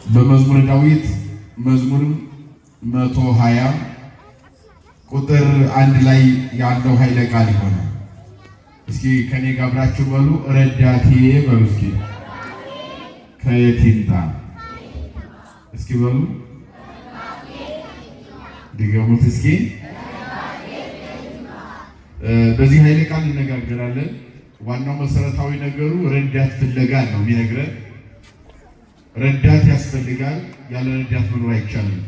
በመዝሙረ ዳዊት መዝሙር 120 ቁጥር 1 ላይ ያለው ኃይለ ቃል ይሆናል። እስኪ ከኔ ጋር አብራችሁ በሉ ረዳቴ በሉ። እስኪ ከየት ይምጣ? እስኪ በሉ ድገሙት እስኪ። በዚህ ኃይለ ቃል እንነጋገራለን። ዋናው መሰረታዊ ነገሩ ረዳት ፍለጋ ነው የሚነግረን። ረዳት ያስፈልጋል። ያለ ረዳት መኖር አይቻልም።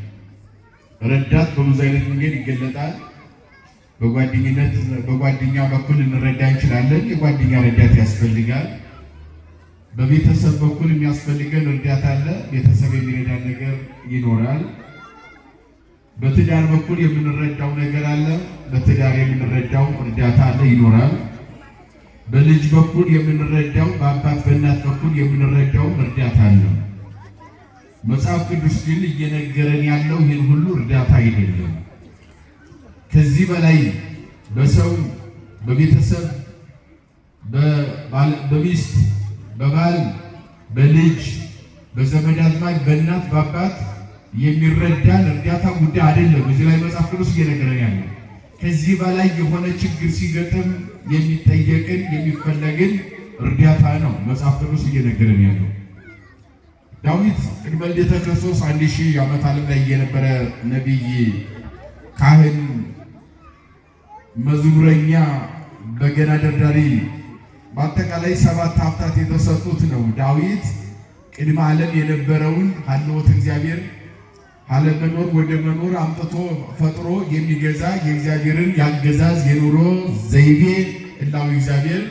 ረዳት በብዙ አይነት መንገድ ይገለጣል። በጓደኝነት በጓደኛ በኩል እንረዳ እንችላለን። የጓደኛ ረዳት ያስፈልጋል። በቤተሰብ በኩል የሚያስፈልገን እርዳታ አለ። ቤተሰብ የሚረዳን ነገር ይኖራል። በትዳር በኩል የምንረዳው ነገር አለ። በትዳር የምንረዳው እርዳታ አለ ይኖራል። በልጅ በኩል የምንረዳው፣ በአባት በእናት በኩል የምንረዳው እርዳታ አለ። መጽሐፍ ቅዱስ ግን እየነገረን ያለው ይህን ሁሉ እርዳታ አይደለም። ከዚህ በላይ በሰው፣ በቤተሰብ፣ በሚስት፣ በባል፣ በልጅ፣ በዘመድ አዝማድ፣ በእናት በአባት የሚረዳን እርዳታ ጉዳይ አይደለም። እዚህ ላይ መጽሐፍ ቅዱስ እየነገረን ያለው ከዚህ በላይ የሆነ ችግር ሲገጥም የሚጠየቅን የሚፈለግን እርዳታ ነው መጽሐፍ ቅዱስ እየነገረን ያለው። ዳዊት ቅድመ ልደተ ክርስቶስ 1000 ዓመት ዓለም ላይ የነበረ ነቢይ፣ ካህን፣ መዝሙረኛ፣ በገና ደርዳሪ በአጠቃላይ 7 ሀብታት የተሰጡት ነው። ዳዊት ቅድመ ዓለም የነበረውን ሀልዎተ እግዚአብሔር አለመኖር ወደ መኖር አምጥቶ ፈጥሮ የሚገዛ የእግዚአብሔርን ያገዛዝ የኑሮ ዘይቤ እላዊ እግዚአብሔር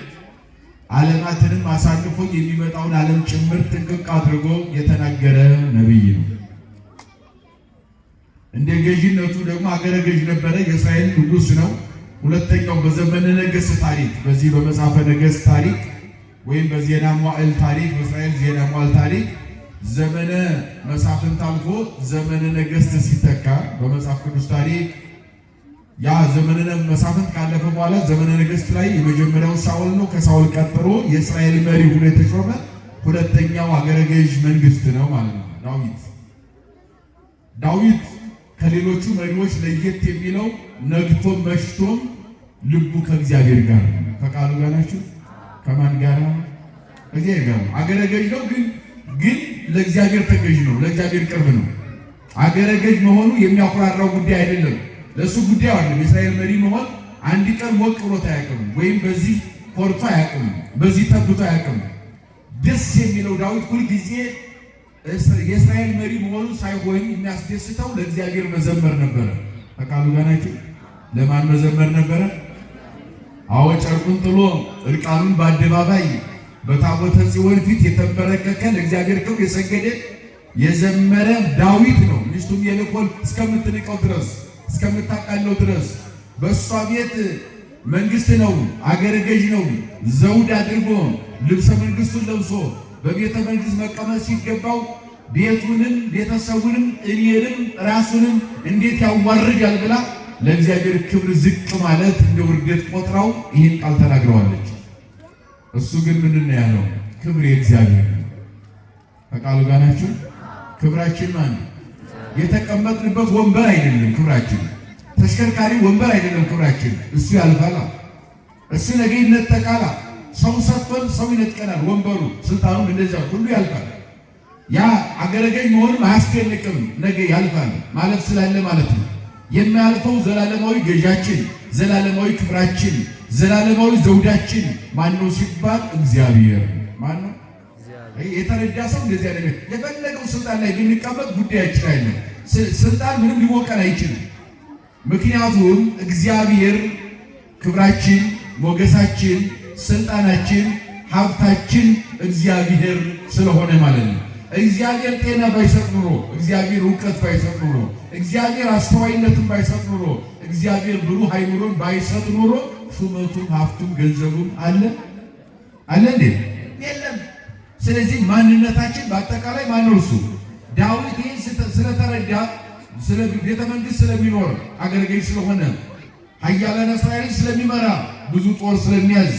ዓለማትንም አሳልፎ የሚመጣውን ዓለም ጭምር ጥንቅቅ አድርጎ የተናገረ ነቢይ ነው። እንደ ገዥነቱ ደግሞ አገረ ገዥ ነበረ። የእስራኤል ንጉሥ ነው። ሁለተኛው በዘመነ ነገሥት ታሪክ፣ በዚህ በመጽሐፈ ነገሥት ታሪክ ወይም በዜና መዋዕል ታሪክ፣ በእስራኤል ዜና መዋዕል ታሪክ ዘመነ መሳፍንት አልፎ ዘመነ ነገሥት ሲተካ በመጽሐፍ ቅዱስ ታሪክ ያ ዘመነ መሳፍንት ካለፈ በኋላ ዘመነ ነገሥት ላይ የመጀመሪያው ሳኦል ነው። ከሳኦል ቀጥሎ የእስራኤል መሪ ሆኖ የተሾመ ሁለተኛው አገረ ገዥ መንግስት ነው ማለት ነው ዳዊት ከሌሎቹ መሪዎች ለየት የሚለው ነግቶም መሽቶም ልቡ ከእግዚአብሔር ጋር ነው። ከቃሉ ጋር ናችሁ? ከማን ጋር? ከእግዚአብሔር ጋር ነው። አገረ ገዥ ነው ግን ለእግዚአብሔር ተገዥ ነው። ለእግዚአብሔር ቅርብ ነው። አገረ ገዥ መሆኑ የሚያኮራራው ጉዳይ አይደለም። ለሱ ጉዳይ አይደለም። የእስራኤል መሪ መሆን አንድ ቀን ሞቅ ብሎት አያውቅም፣ ወይም በዚህ ኮርቶ አያውቅም፣ በዚህ ተብቶ አያውቅም። ደስ የሚለው ዳዊት ሁልጊዜ የእስራኤል መሪ መሆኑ ሳይሆን የሚያስደስተው ለእግዚአብሔር መዘመር ነበረ። በቃሉ ጋር ናችሁ? ለማን መዘመር ነበረ? አዎ ጨርቁን ጥሎ እርቃኑን በአደባባይ በታቦተ ጽዮን ፊት የተንበረከከ ለእግዚአብሔር ክብር የሰገደ የዘመረ ዳዊት ነው። ሚስቱም የልኮል እስከምትንቀው ድረስ እስከምታቃለው ድረስ በእሷ ቤት መንግስት ነው፣ አገረ ገዥ ነው። ዘውድ አድርጎ ልብሰ መንግስቱን ለብሶ በቤተ መንግስት መቀመጥ ሲገባው ቤቱንም ቤተሰቡንም እኔንም ራሱንም እንዴት ያዋርዳል ብላ ለእግዚአብሔር ክብር ዝቅ ማለት እንደ ውርደት ቆጥራው ይህን ቃል ተናግረዋለች። እሱ ግን ምንድን ነው ያለው? ክብር የእግዚአብሔር ነው። ከቃሉ ጋር ናችሁ? ክብራችን ማን? የተቀመጥንበት ወንበር አይደለም ክብራችን። ተሽከርካሪ ወንበር አይደለም ክብራችን። እሱ ያልፋል። እሱ ነገ ይነጠቃል። ሰው ሰጥቶን ሰው ይነጥቀናል። ወንበሩ ስልጣኑም እንደዚያ ሁሉ ያልፋል። ያ አገረ ገዥ መሆንም አያስደንቅም። ነገ ያልፋል ማለት ስላለ ማለት ነው። የሚያልፈው ዘላለማዊ ገዣችን፣ ዘላለማዊ ክብራችን፣ ዘላለማዊ ዘውዳችን ማነው ሲባል እግዚአብሔር። ማነው? የተረዳ ሰው እንደዚህ አይነት የፈለገው ስልጣን ላይ ብንቀመጥ ጉዳያችን አይደለም። ስልጣን ምንም ሊወቀን አይችልም። ምክንያቱም እግዚአብሔር ክብራችን፣ ሞገሳችን፣ ስልጣናችን፣ ሀብታችን እግዚአብሔር ስለሆነ ማለት ነው። እግዚአብሔር ጤና ባይሰጥ ኑሮ፣ እግዚአብሔር እውቀት ባይሰጥ ኑሮ፣ እግዚአብሔር አስተዋይነትን ባይሰጥ ኑሮ፣ እግዚአብሔር ብሩህ አይምሮን ባይሰጥ ኑሮ ሹመቱም ሀብቱም ገንዘቡም አለ እንዴ? የለም። ስለዚህ ማንነታችን በአጠቃላይ ማነው? እሱ ዳዊት ይህን ስለተረዳ ስለ ቤተ መንግስት ስለሚኖር አገረ ገዥ ስለሆነ ኃያላን እስራኤልን ስለሚመራ ብዙ ጦር ስለሚያዝ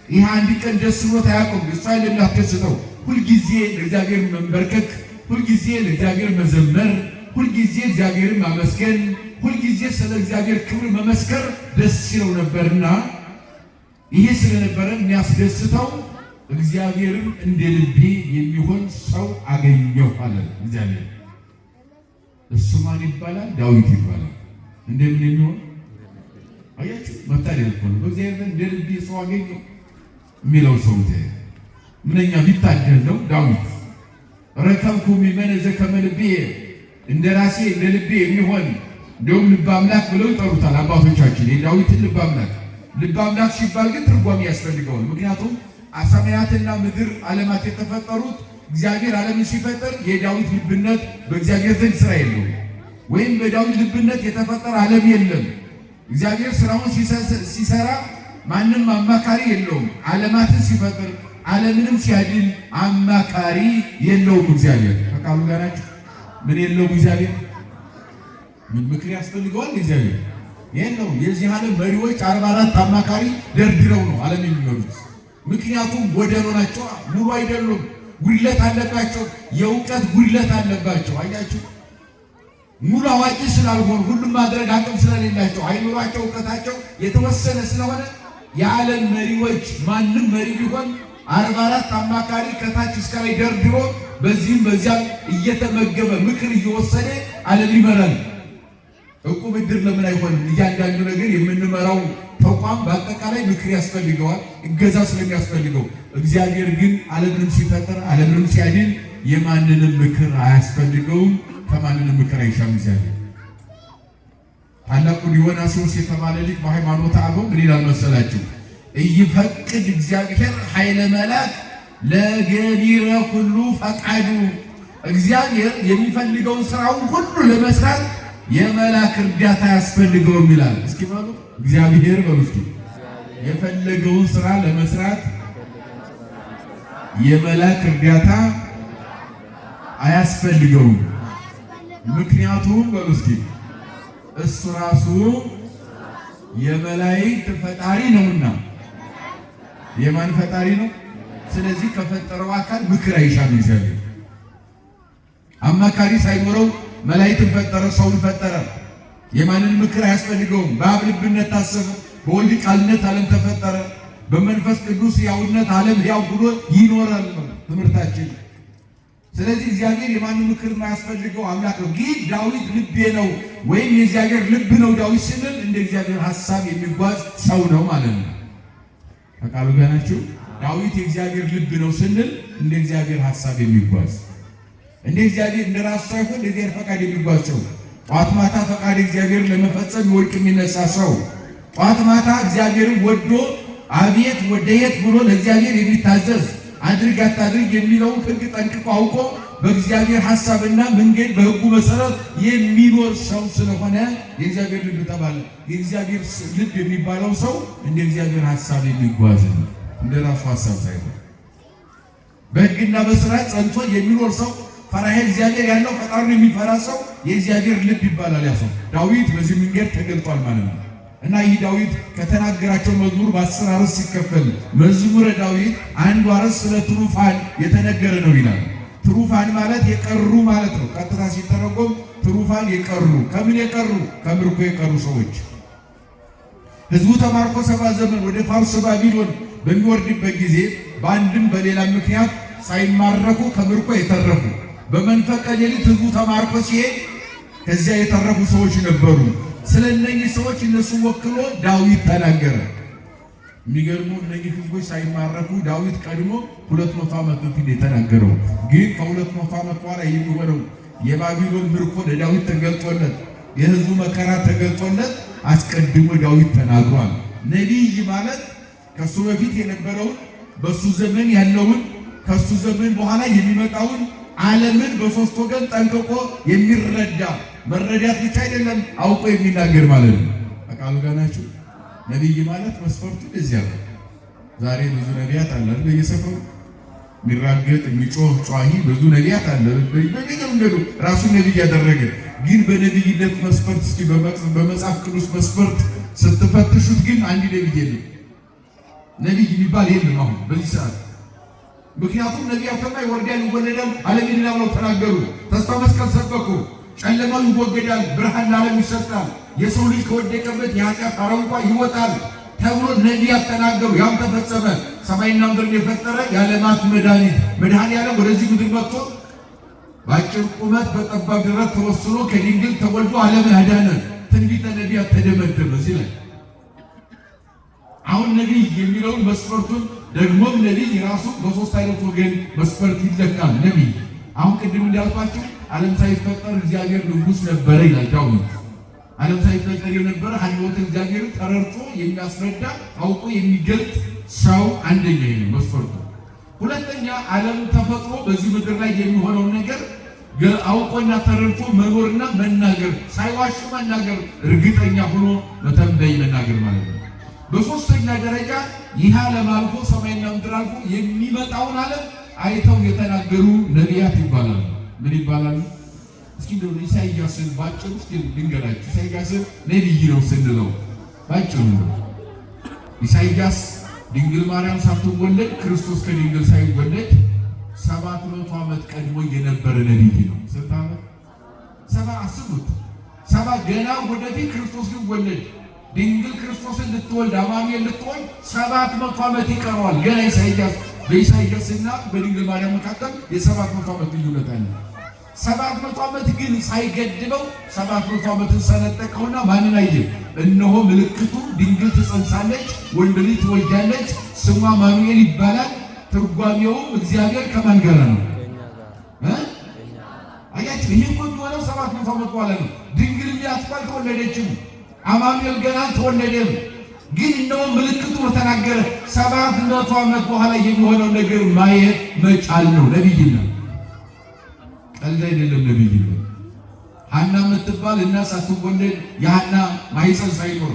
ይህ አንድ ቀን ደስ ብሎት አያውቅም። እሱ አይደለም ያስደስተው። ሁልጊዜ ለእግዚአብሔር መንበርከክ ሁልጊዜ ለእግዚአብሔር መዘመር፣ ሁልጊዜ እግዚአብሔርን ማመስገን፣ ሁልጊዜ ስለ እግዚአብሔር ክብር መመስከር ደስ ይለው ነበርና ይሄ ስለነበረ የሚያስደስተው እግዚአብሔርን እንደ ልቤ የሚሆን ሰው አገኘሁ አለ እግዚአብሔር። እሱ ማን ይባላል? ዳዊት ይባላል። እንደምን የሚሆን አያችሁ፣ መታደል እኮ ነው። በእግዚአብሔር እንደ ልቤ ሰው አገኘሁ የሚለው ሰው ምንኛ ቢታደል ነው ዳዊት። ረከብኩ ሚመነ ዘከመ ልብየ፣ እንደ ራሴ እንደ ልቤ የሚሆን እንደውም ልበ አምላክ ብለው ይጠሩታል አባቶቻችን የዳዊትን ልበ አምላክ። ልበ አምላክ ሲባል ግን ትርጓሜ ያስፈልገዋል። ምክንያቱም ሰማያትና ምድር ዓለማት የተፈጠሩት እግዚአብሔር ዓለምን ሲፈጠር የዳዊት ልብነት በእግዚአብሔር ዘንድ ስራ የለውም፣ ወይም በዳዊት ልብነት የተፈጠረ ዓለም የለም። እግዚአብሔር ስራውን ሲሰራ ማንም አማካሪ የለውም። ዓለማትን ሲፈጥር ዓለምንም ሲያድን አማካሪ የለውም። እግዚአብሔር ከቃሉ ጋር ናቸው። ምን የለውም እግዚአብሔር? ምን ምክር ያስፈልገዋል? እግዚአብሔር የለውም። የዚህ ዓለም መሪዎች 44 አማካሪ ደርድረው ነው ዓለም የሚመሩት። ምክንያቱም ጎደሎ ናቸው፣ ሙሉ አይደሉም፣ ጉድለት አለባቸው፣ የእውቀት ጉድለት አለባቸው። አያችሁ፣ ሙሉ አዋቂ ስላልሆኑ ሁሉም ማድረግ አቅም ስለሌላቸው አይምሯቸው እውቀታቸው የተወሰነ ስለሆነ የዓለም መሪዎች ማንም መሪ ቢሆን 44 አማካሪ ከታች እስከ ላይ ደርድሮ በዚህም በዚያም እየተመገበ ምክር እየወሰደ ዓለም ይመራል። እቁብ ዕድር ለምን አይሆንም? እያንዳንዱ ነገር የምንመራው ተቋም በአጠቃላይ ምክር ያስፈልገዋል፣ እገዛ ስለሚያስፈልገው። እግዚአብሔር ግን ዓለምንም ሲፈጥር ዓለምንም ሲያድን የማንንም ምክር አያስፈልገውም፣ ከማንንም ምክር አይሻም። እግዚአብሔር ታላቁ ዲዮናስዮስ የተባለ ልጅ በሃይማኖተ አበው ምን ይላል መሰላችሁ? እይፈቅድ እግዚአብሔር ኃይለ መልአክ ለገቢረ ሁሉ ፈቃዱ። እግዚአብሔር የሚፈልገውን ስራውን ሁሉ ለመስራት የመልአክ እርዳታ ያስፈልገውም ይላል። እስኪ በሉ እግዚአብሔር በሉ እስኪ የፈለገውን ስራ ለመስራት የመልአክ እርዳታ አያስፈልገውም። ምክንያቱም በሉ እስኪ እሱ ራሱ የመላእክት ፈጣሪ ነውና። የማን ፈጣሪ ነው? ስለዚህ ከፈጠረው አካል ምክር አይሻም። እግዚአብሔር አማካሪ ሳይኖረው መላእክትን ፈጠረ፣ ሰውን ፈጠረ። የማንን ምክር አያስፈልገውም። በአብ ልብነት ታሰበ፣ በወልድ ቃልነት ዓለም ተፈጠረ፣ በመንፈስ ቅዱስ ሕያውነት ዓለም ሕያው ብሎ ይኖራል ትምህርታችን። ስለዚህ እግዚአብሔር የማንን ምክር የማያስፈልገው አምላክ ነው። ግን ዳዊት ልቤ ነው ወይም የእግዚአብሔር ልብ ነው ዳዊት ስንል እንደ እግዚአብሔር ሐሳብ የሚጓዝ ሰው ነው ማለት ነው። ከቃሉ ጋር ናችሁ። ዳዊት የእግዚአብሔር ልብ ነው ስንል እንደ እግዚአብሔር ሐሳብ የሚጓዝ እንደ እግዚአብሔር እንደ ራሱ ሳይሆን እንደ እግዚአብሔር ፈቃድ የሚጓዝ ሰው፣ ጧት ማታ ፈቃድ እግዚአብሔር ለመፈጸም ይወድቅ የሚነሳ ሰው፣ ጧት ማታ እግዚአብሔርን ወዶ አቤት ወደየት ብሎ ለእግዚአብሔር የሚታዘዝ አድርግ አታድርግ የሚለውን ሕግ ጠንቅቆ አውቆ በእግዚአብሔር ሐሳብና መንገድ በሕጉ መሰረት የሚኖር ሰው ስለሆነ የእግዚአብሔር ልብ ተባለ። የእግዚአብሔር ልብ የሚባለው ሰው እንደ እግዚአብሔር ሐሳብ የሚጓዝ ነው፣ እንደ ራሱ ሐሳብ ሳይሆን በሕግና በሥርዓት ጸንቶ የሚኖር ሰው፣ ፈሪሃ እግዚአብሔር ያለው ፈጣሪውን የሚፈራ ሰው የእግዚአብሔር ልብ ይባላል። ያ ሰው ዳዊት በዚህ መንገድ ተገልጧል ማለት ነው። እና ይህ ዳዊት ከተናገራቸው መዝሙር በ10 አርዕስት ሲከፈል መዝሙረ ዳዊት አንዱ አርዕስት ስለ ትሩፋን የተነገረ ነው ይላል። ትሩፋን ማለት የቀሩ ማለት ነው። ቀጥታ ሲተረጎም ትሩፋን የቀሩ ከምን የቀሩ? ከምርኮ የቀሩ ሰዎች። ሕዝቡ ተማርኮ 70 ዘመን ወደ ፋርስ ባቢሎን በሚወርድበት ጊዜ በአንድም በሌላ ምክንያት ሳይማረኩ ከምርኮ የተረፉ፣ በመንፈቀ ሌሊት ሕዝቡ ተማርኮ ሲሄድ ከዚያ የተረፉ ሰዎች ነበሩ። ስለ እነኚህ ሰዎች እነሱ ወክሎ ዳዊት ተናገረ። የሚገርሙ እነኚህ ህዝቦች ሳይማረኩ ዳዊት ቀድሞ 200 ዓመት በፊት የተናገረው ግን ከ200 ዓመት በኋላ የሚሆነው የባቢሎን ምርኮ ለዳዊት ተገልጦለት የህዝቡ መከራ ተገልጦለት አስቀድሞ ዳዊት ተናግሯል። ነቢይ ማለት ከሱ በፊት የነበረውን በሱ ዘመን ያለውን ከሱ ዘመን በኋላ የሚመጣውን ዓለምን በሶስት ወገን ጠንቅቆ የሚረዳ መረዳት ብቻ አይደለም አውቆ የሚናገር ማለት ነው። በቃሉ ጋር ናችሁ። ነቢይ ማለት መስፈርቱ እዚያ ነው። ዛሬ ብዙ ነቢያት አለ በየሰፈሩ የሚራገጥ የሚጮህ ጯሂ ብዙ ነቢያት አለ። በየመንገዱ ራሱ ነቢይ ያደረገ ግን በነቢይነት መስፈርት እስኪ በመጽሐፍ ቅዱስ መስፈርት ስትፈትሹት ግን አንድ ነቢይ የለም። ነቢይ የሚባል የለም። አሁን በዚህ ሰዓት ምክንያቱም ነቢያትና ይወርዳል ይወለዳል ዓለም ይድናል ብለው ተናገሩ። ተስፋ መስቀል ሰበኩ። ጨለማው ይወገዳል፣ ብርሃን ለዓለም ይሰጣል፣ የሰው ልጅ ከወደቀበት የኃጢአት አረንቋ ይወጣል ተብሎ ነቢያት ተናገሩ። ያም ተፈጸመ። ሰማይና ምድርን የፈጠረ የዓለማት መድኃኔዓለም ወደዚህ ምድር መጥቶ በአጭር ቁመት በጠባብ ደረት ተወስኖ ከድንግል ተወልዶ ዓለምን አዳነ። ትንቢተ ነቢያት ተደመደመ። እዚህ ላይ አሁን ነቢይ የሚለውን መስፈርቱን ደግሞም ነቢይ ራሱ በሶስት አይነት ወገን መስፈርት ይለካል። ነቢይ አሁን ቅድም እንዳልኳቸው ዓለም ሳይፈጠር እግዚአብሔር ንጉሥ ነበረ ይላል ዳዊት። ዓለም ሳይፈጠር የነበረ ሀልወት እግዚአብሔር ተረድቶ የሚያስረዳ አውቆ የሚገልጥ ሰው አንደኛ ነው መስፈርቱ። ሁለተኛ ዓለም ተፈጥሮ በዚህ ምድር ላይ የሚሆነው ነገር አውቆና ተረድቶ መኖርና መናገር፣ ሳይዋሹ መናገር፣ እርግጠኛ ሆኖ መተንበይ መናገር ማለት ነው። በሶስተኛ ደረጃ ይህ ዓለም አልፎ ሰማይና ምድር አልፎ የሚመጣውን ዓለም አይተው የተናገሩ ነቢያት ይባላሉ። ምን ይባላሉ? እስኪ እንደው ኢሳይያስን ባጭሩ እስኪ ልንገራችሁ። ኢሳይያስን ነቢይ ነው ስንለው ባጭሩ ነው። ኢሳይያስ ድንግል ማርያም ሳትወለድ ክርስቶስ ከድንግል ሳይወለድ 700 ዓመት ቀድሞ የነበረ ነቢይ ነው። ስንት ዓመት? 70 አስቡት። 70 ገና ወደፊት ክርስቶስ ሊወለድ ድንግል ክርስቶስን ልትወልድ አማኑኤል ልትወልድ 700 ዓመት ይቀረዋል። ገና ኢሳይያስ በኢሳይያስና በድንግል ማርያም መካከል የ700 ዓመት ልዩነት አለ። 700 ዓመት ግን ሳይገድበው 700 ዓመትን ሰነጠቀውና ማንን አየ? እነሆ ምልክቱ ድንግል ትጸንሳለች፣ ወንድ ልጅ ትወልዳለች፣ ስሙ አማኑኤል ይባላል። ትርጓሜውም እግዚአብሔር ከማን ጋር ነው? አያችሁ፣ ይህ እኮ የሆነው 700 ዓመት በኋላ ነው። ድንግል ያስባል ተወለደችም፣ አማኑኤል ገና ተወለደም። ግን እነሆ ምልክቱ በተናገረ 700 ዓመት በኋላ የሚሆነው ነገር ማየት መቻል ነው ነቢይነት። ቀልድ አይደለም ነቢይነት። ሐና የምትባል እናት ሳትወለድ የሐና ማኅፀን ሳይኖር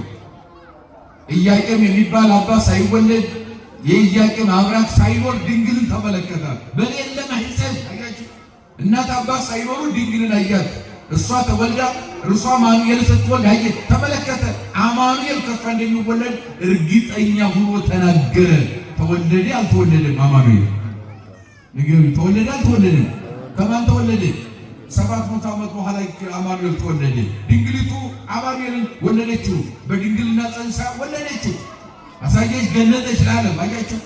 ኢያቄም የሚባል አባት ሳይወለድ የኢያቄም አብራክ ሳይኖር ድንግልን ተመለከታት። በሌለ ማኅፀን አያችሁ፣ እናት አባት ሳይኖሩ ድንግልን አያት። እሷ ተወልዳ እርሷ አማኑኤል ስትወልድ አየ፣ ተመለከተ። አማኑኤል ከእሷ እንደሚወለድ እርግጠኛ ሆኖ ተናገረ። ተወለደ አልተወለደም? አማኑኤል ንገሩ፣ ተወለደ አልተወለደም? ከማን ተወለደ? 700 ዓመት በኋላ አማኑኤል ተወለደ። ድንግሊቱ አማኑኤልን ወለደችው፣ በድንግልና ጸንሳ ወለደችው፣ አሳየች፣ ገለጠች ለዓለም። አያቸው፣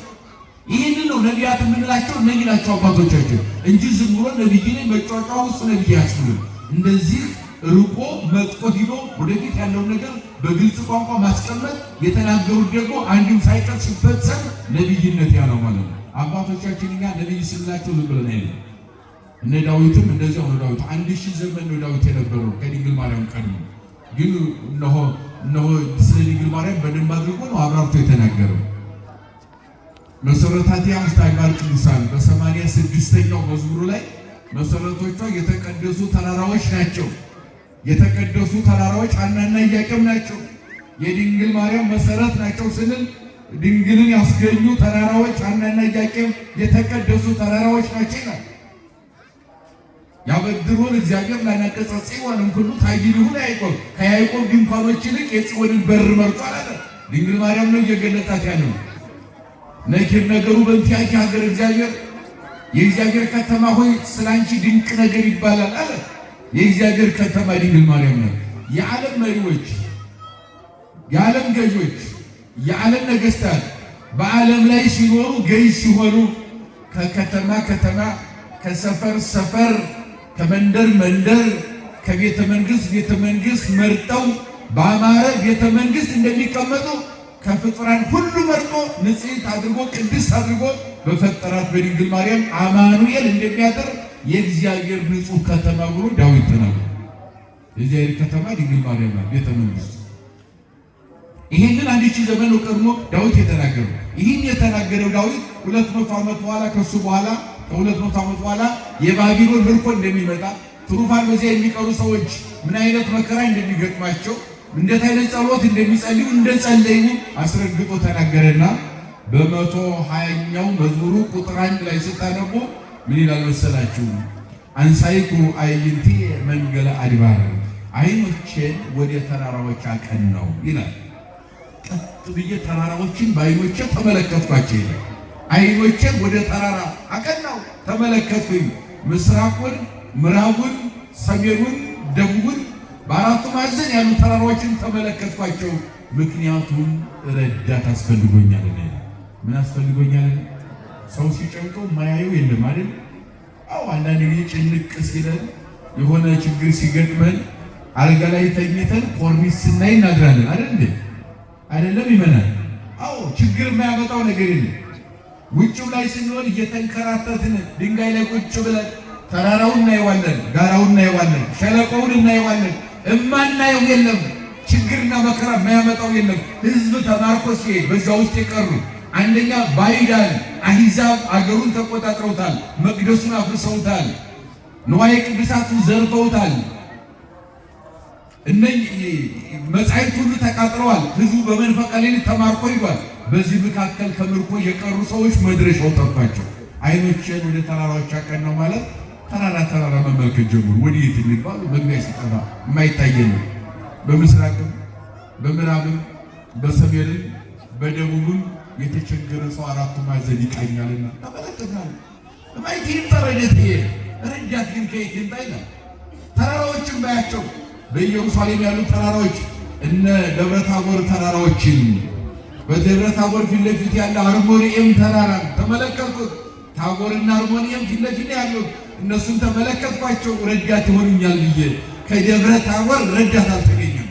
ይህንን ነው ነቢያት የምንላቸው። እነዚህ ናቸው አባቶቻችን እንጂ ዝም ብሎ ነቢይ ነኝ መጫወቻ ውስጥ ነቢይ ያስብሉን። እንደዚህ ርቆ መጥቆ ሂዶ ወደፊት ያለውን ነገር በግልጽ ቋንቋ ማስቀመጥ፣ የተናገሩት ደግሞ አንድም ሳይቀር ሲፈጸም ነቢይነት ያለው ማለት ነው። አባቶቻችን እኛ ነቢይ ስንላቸው ዝም ብለን አይደለም። እነ ዳዊትም እንደዚያው ነው። ዳዊት 1000 ዘመን ነው ዳዊት የነበረው ከድንግል ማርያም ቀድሞ። ግን እነሆ ስለ ድንግል ማርያም በደንብ አድርጎ ነው አብራርቶ የተናገረው። መሰረታቲያ አምስታይባር ቅዱሳን በ86ኛው መዝሙሩ ላይ መሰረቶቿ የተቀደሱ ተራራዎች ናቸው። የተቀደሱ ተራራዎች ሐናና ኢያቄም ናቸው። የድንግል ማርያም መሰረት ናቸው ስንል ድንግልን ያስገኙ ተራራዎች ሐናና ኢያቄም የተቀደሱ ተራራዎች ናቸው ይላል። ያበድሩን እግዚአብሔር ላነቀጸ ጽዮንን ሁሉ ታይዲሁን ያዕቆብ ከያዕቆብ ድንኳኖች ይልቅ የጽዮንን በር መርጧል አለ። ድንግል ማርያም ነው እየገለጣት ያለው። ነኪር ነገሩ በእንቲአኪ ሀገር እግዚአብሔር፣ የእግዚአብሔር ከተማ ሆይ ስላንቺ ድንቅ ነገር ይባላል አለ። የእግዚአብሔር ከተማ ድንግል ማርያም ነው። የዓለም መሪዎች፣ የዓለም ገዦች፣ የዓለም ነገስታት በዓለም ላይ ሲኖሩ ገዥ ሲሆኑ ከከተማ ከተማ፣ ከሰፈር ሰፈር፣ ከመንደር መንደር፣ ከቤተ መንግስት ቤተ መንግስት መርጠው በአማረ ቤተ መንግስት እንደሚቀመጡ ከፍጡራን ሁሉ መርጦ ንጽሕት አድርጎ ቅድስት አድርጎ በፈጠራት በድንግል ማርያም አማኑኤል እንደሚያደር የእግዚአብሔር ንጹሕ ከተማ ብሎ ዳዊት ተናግሯል። የእግዚአብሔር ከተማ ድንግል ማርያም ናት፣ ቤተ መንግስት። ይህንን 1000 ዘመን ነው ቀድሞ ዳዊት የተናገረው። ይህን የተናገረው ዳዊት 200 ዓመት በኋላ ከሱ በኋላ ከ200 ዓመት በኋላ የባቢሎን ምርኮ እንደሚመጣ፣ ትሩፋን በዚያ የሚቀሩ ሰዎች ምን አይነት መከራ እንደሚገጥማቸው፣ እንዴት አይነት ጸሎት እንደሚጸልዩ እንደጸለዩ አስረግጦ ተናገረና በ120ኛው መዝሙሩ ቁጥር 1 ላይ ስታነቡ ምን ይላል መሰላችሁ? አንሳይኩ አዕይንቴ መንገለ አድባር፣ አይኖቼን ወደ ተራራዎች አቀናሁ ይላል። ቀጥ ብዬ ተራራዎችን በአይኖቼ ተመለከትኳቸው ይላል። አይኖቼን ወደ ተራራ አቀናው፣ ተመለከትኩኝ። ምስራቁን፣ ምዕራቡን፣ ሰሜኑን፣ ደቡቡን በአራቱ ማዕዘን ያሉ ተራራዎችን ተመለከትኳቸው። ምክንያቱም ረዳት አስፈልጎኛል። ምን አስፈልጎኛል? ሰው ሲጨንቀው ማያየው የለም አይደል? አዎ አንዳንድ ጊዜ ጭንቅ ሲለን የሆነ ችግር ሲገጥመን አልጋ ላይ ተኝተን ኮርኒስ ስናይ እናድራለን አይደል እንዴ? አይደለም ይመናል። አዎ ችግር የማያመጣው ነገር የለም። ውጭው ላይ ስንሆን እየተንከራተትን ድንጋይ ላይ ቁጭ ብለን ተራራውን እናየዋለን፣ ጋራውን እናየዋለን፣ ሸለቆውን እናየዋለን። እማናየው የለም። ችግርና መከራ የማያመጣው የለም። ህዝብ ተማርኮ ሲሄድ በዛ ውስጥ የቀሩ አንደኛ ባይዳን አሂዛብ አገሩን ተቆጣጥረውታል፣ መቅደሱን አፍርሰውታል፣ ንዋየ ቅዱሳቱን ዘርፈውታል። እነኚህ መጻሕፍት ሁሉ ተቃጥለዋል። ህዝቡ በመንፈቀ ሌሊት ተማርኮ ይጓል። በዚህ መካከል ከምርኮ የቀሩ ሰዎች መድረሻው ጠፋቸው። አይኖችን ወደ ተራራዎች አቀናው ማለት ተራራ መመልከት ጀመሩ። ወዴት እንባሉ መግቢያ ሲጠፋ የማይታየን በምስራቅም በምዕራብም በሰሜንም በደቡብም የተቸገረ ሰው አራቱ ማዕዘን ይቃኛልና ተመለከታል። ማይቲን ተረደት ረዳት ግን ከየት ይምጣ? ተራራዎችን ባያቸው በኢየሩሳሌም ያሉ ተራራዎች እነ ደብረ ታቦር ተራራዎችን በደብረ ታቦር ፊት ለፊት ያለ አርሞኒየም ተራራ ተመለከቱት። ታቦርና አርሞኒየም ፊት ለፊት ያሉት እነሱን ተመለከትኳቸው። ረዳት ይሆኑኛል ብዬ ከደብረ ታቦር ረዳት አልተገኘም።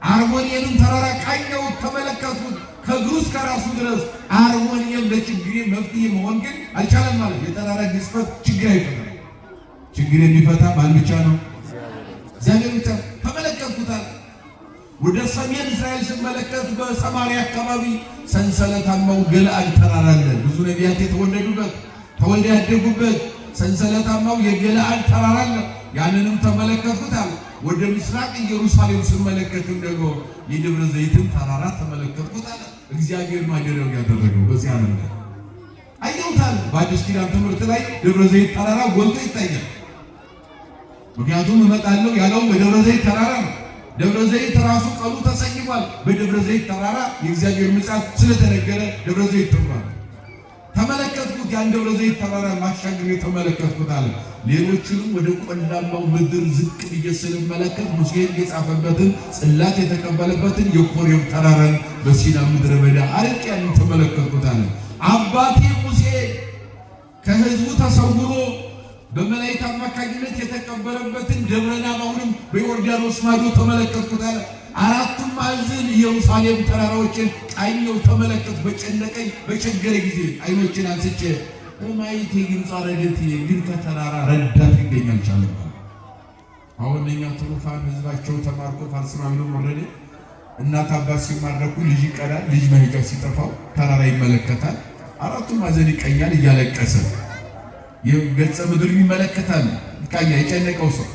አርሞኒየምን ተራራ ቃኘው ተመለከቱት። ከእግሩ እስከ ራሱ ድረስ አርሞኒየም ለችግሬ መፍትሄ መሆን ግን አልቻለም። ማለት የተራራ ግዝፈት ችግር አይፈታም። ችግር የሚፈታ ማን ብቻ ነው? እግዚአብሔር ብቻ። ተመለከቱታል። ወደ ሰሜን እስራኤል ስመለከት በሰማርያ አካባቢ ሰንሰለታማው ገለዓድ ተራራ አለ። ብዙ ነቢያት የተወለዱበት ተወልደው ያደጉበት ሰንሰለታማው የገለዓድ ተራራ አለ። ያንንም ተመለከቱታል። ወደ ምስራቅ ኢየሩሳሌም ስመለከትም ደግሞ የደብረ ዘይትን ተራራ ተመለከቱታል። እግዚአብሔር ማደሪያው ያደረገው በዚያ ዓለም ላይ አየሁታል። በአዲስ ኪዳን ትምህርት ላይ ደብረ ዘይት ተራራ ጎልቶ ይታያል። ምክንያቱም እመጣለሁ ያለው በደብረ ዘይት ተራራ ነው። ደብረ ዘይት ራሱ ቀሉ ተሰይሟል። በደብረ ዘይት ተራራ የእግዚአብሔር ምጽአት ስለተነገረ ደብረ ዘይት ተብሏል። ተመለከትኩት። ያን ደብረ ዘይት ተራራ ማሻገር የተመለከትኩት አለ። ሌሎችንም ወደ ቆላማው ምድር ዝቅ ብዬ ስመለከት ሙሴ የጻፈበትን ጽላት የተቀበለበትን የኮሬብ ተራራን በሲና ምድረ በዳ አርቅ ያን ተመለከትኩት አለ። አባቴ ሙሴ ከህዝቡ ተሰውሮ በመላእክት አማካኝነት የተቀበለበትን ደብረ ናባውንም በዮርዳኖስ ማዶ ተመለከትኩት አለ። አራቱም ማዕዘን ኢየሩሳሌም ተራራዎችን ቃኘው ተመለከት። በጨነቀኝ በቸገረ ጊዜ አይኖችን አንስቼ ማየት የግብፅ ረድኤት ግን ከተራራ ረዳት ይገኝ አልቻለም። አሁን እኛ ትሩፋን ህዝባቸው ተማርኮ ፋርስማን ወረደ። እናት አባት ሲማረኩ ልጅ ይቀዳል። ልጅ መሄጃ ሲጠፋው ተራራ ይመለከታል። አራቱም ማዕዘን ይቀኛል እያለቀሰ የገጸ ምድር ይመለከታል። ቃያ የጨነቀው ሰው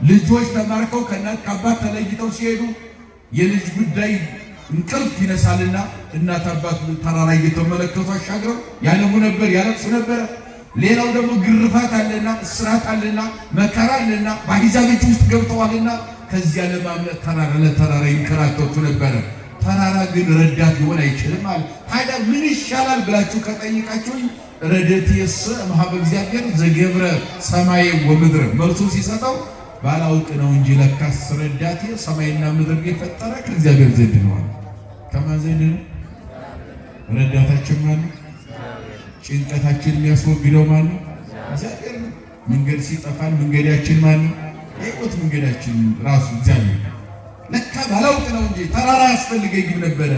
ልጆች ተማርከው ከእናት ከአባት ተለይተው ሲሄዱ የልጅ ጉዳይ እንቅልፍ ይነሳልና እናት አባት ተራራ እየተመለከቱ አሻግረው ያነቡ ነበር፣ ያለቅሱ ነበር። ሌላው ደግሞ ግርፋት አለና እስራት አለና መከራ አለና በአሕዛብ እጅ ውስጥ ገብተዋልና ከዚያ ለማምለጥ ተራራ ለተራራ ይንከራተቱ ነበረ። ተራራ ግን ረዳት ሊሆን አይችልም አለ። ታዲያ ምን ይሻላል ብላችሁ ከጠይቃችሁኝ ረድኤትየሰ እምኀበ እግዚአብሔር ዘገብረ ሰማየ ወምድረ መልሱ ሲሰጠው ባላውቅ ነው እንጂ ለካስ ረዳቴ ሰማይና ምድር የፈጠረ ከእግዚአብሔር ዘንድ ነው። ከማን ዘንድ ነው? ረዳታችን ማን ነው? ጭንቀታችን የሚያስወግደው ማን ነው? እግዚአብሔር ነው። መንገድ ሲጠፋን መንገዳችን ማን ነው? የሕይወት መንገዳችን ራሱ እግዚአብሔር ነው። ለካ ባላውቅ ነው እንጂ ተራራ ያስፈልገኝም ነበረ።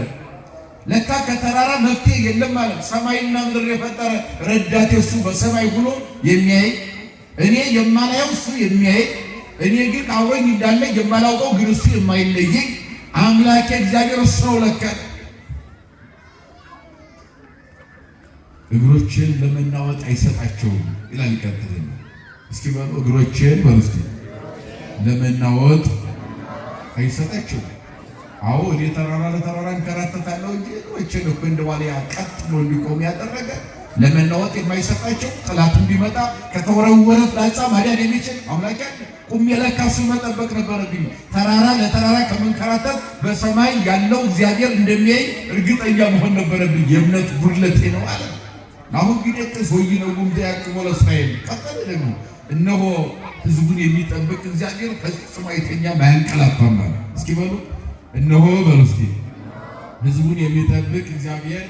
ለካ ከተራራ መፍትሄ የለም ማለት ሰማይና ምድር የፈጠረ ረዳቴ እሱ በሰማይ ሆኖ የሚያይ እኔ የማላየው እሱ የሚያይ እኔ ግን አብሮኝ እንዳለ የማላውቀው ግን እሱ የማይለየኝ አምላኬ እግዚአብሔር እሱ ነው። ለካ እግሮችን ለመናወጥ አይሰጣቸውም ይላል። ይቀጥልና እስኪ ባሉ እግሮችን በርስቲ ለመናወጥ አይሰጣቸውም። አዎ እኔ ተራራ ለተራራ እንከራተታለሁ እንጂ እግሮችን እኮ እንደዋልያ ቀጥ ብሎ እንዲቆም ያደረገ ለመናወጥ የማይሰጣቸው ጠላት እንዲመጣ ከተወረወረ ፍላጻ ማዳን የሚችል አምላክ ቁም የለካሱ መጠበቅ ነበረብኝ። ተራራ ለተራራ ከመንከራተት በሰማይ ያለው እግዚአብሔር እንደሚያይ እርግጠኛ መሆን ነበረብኝ። የእምነት ጉድለቴ ነው አለ። አሁን ግን ወይ ነው ጉምዳ ያቅሞ ለእስራኤል ቀጠለ ደግሞ እነሆ ሕዝቡን የሚጠብቅ እግዚአብሔር ፈጽሞ አይተኛም አያንቀላፋም። እስኪ በሉ እነሆ በሉ እስኪ ሕዝቡን የሚጠብቅ እግዚአብሔር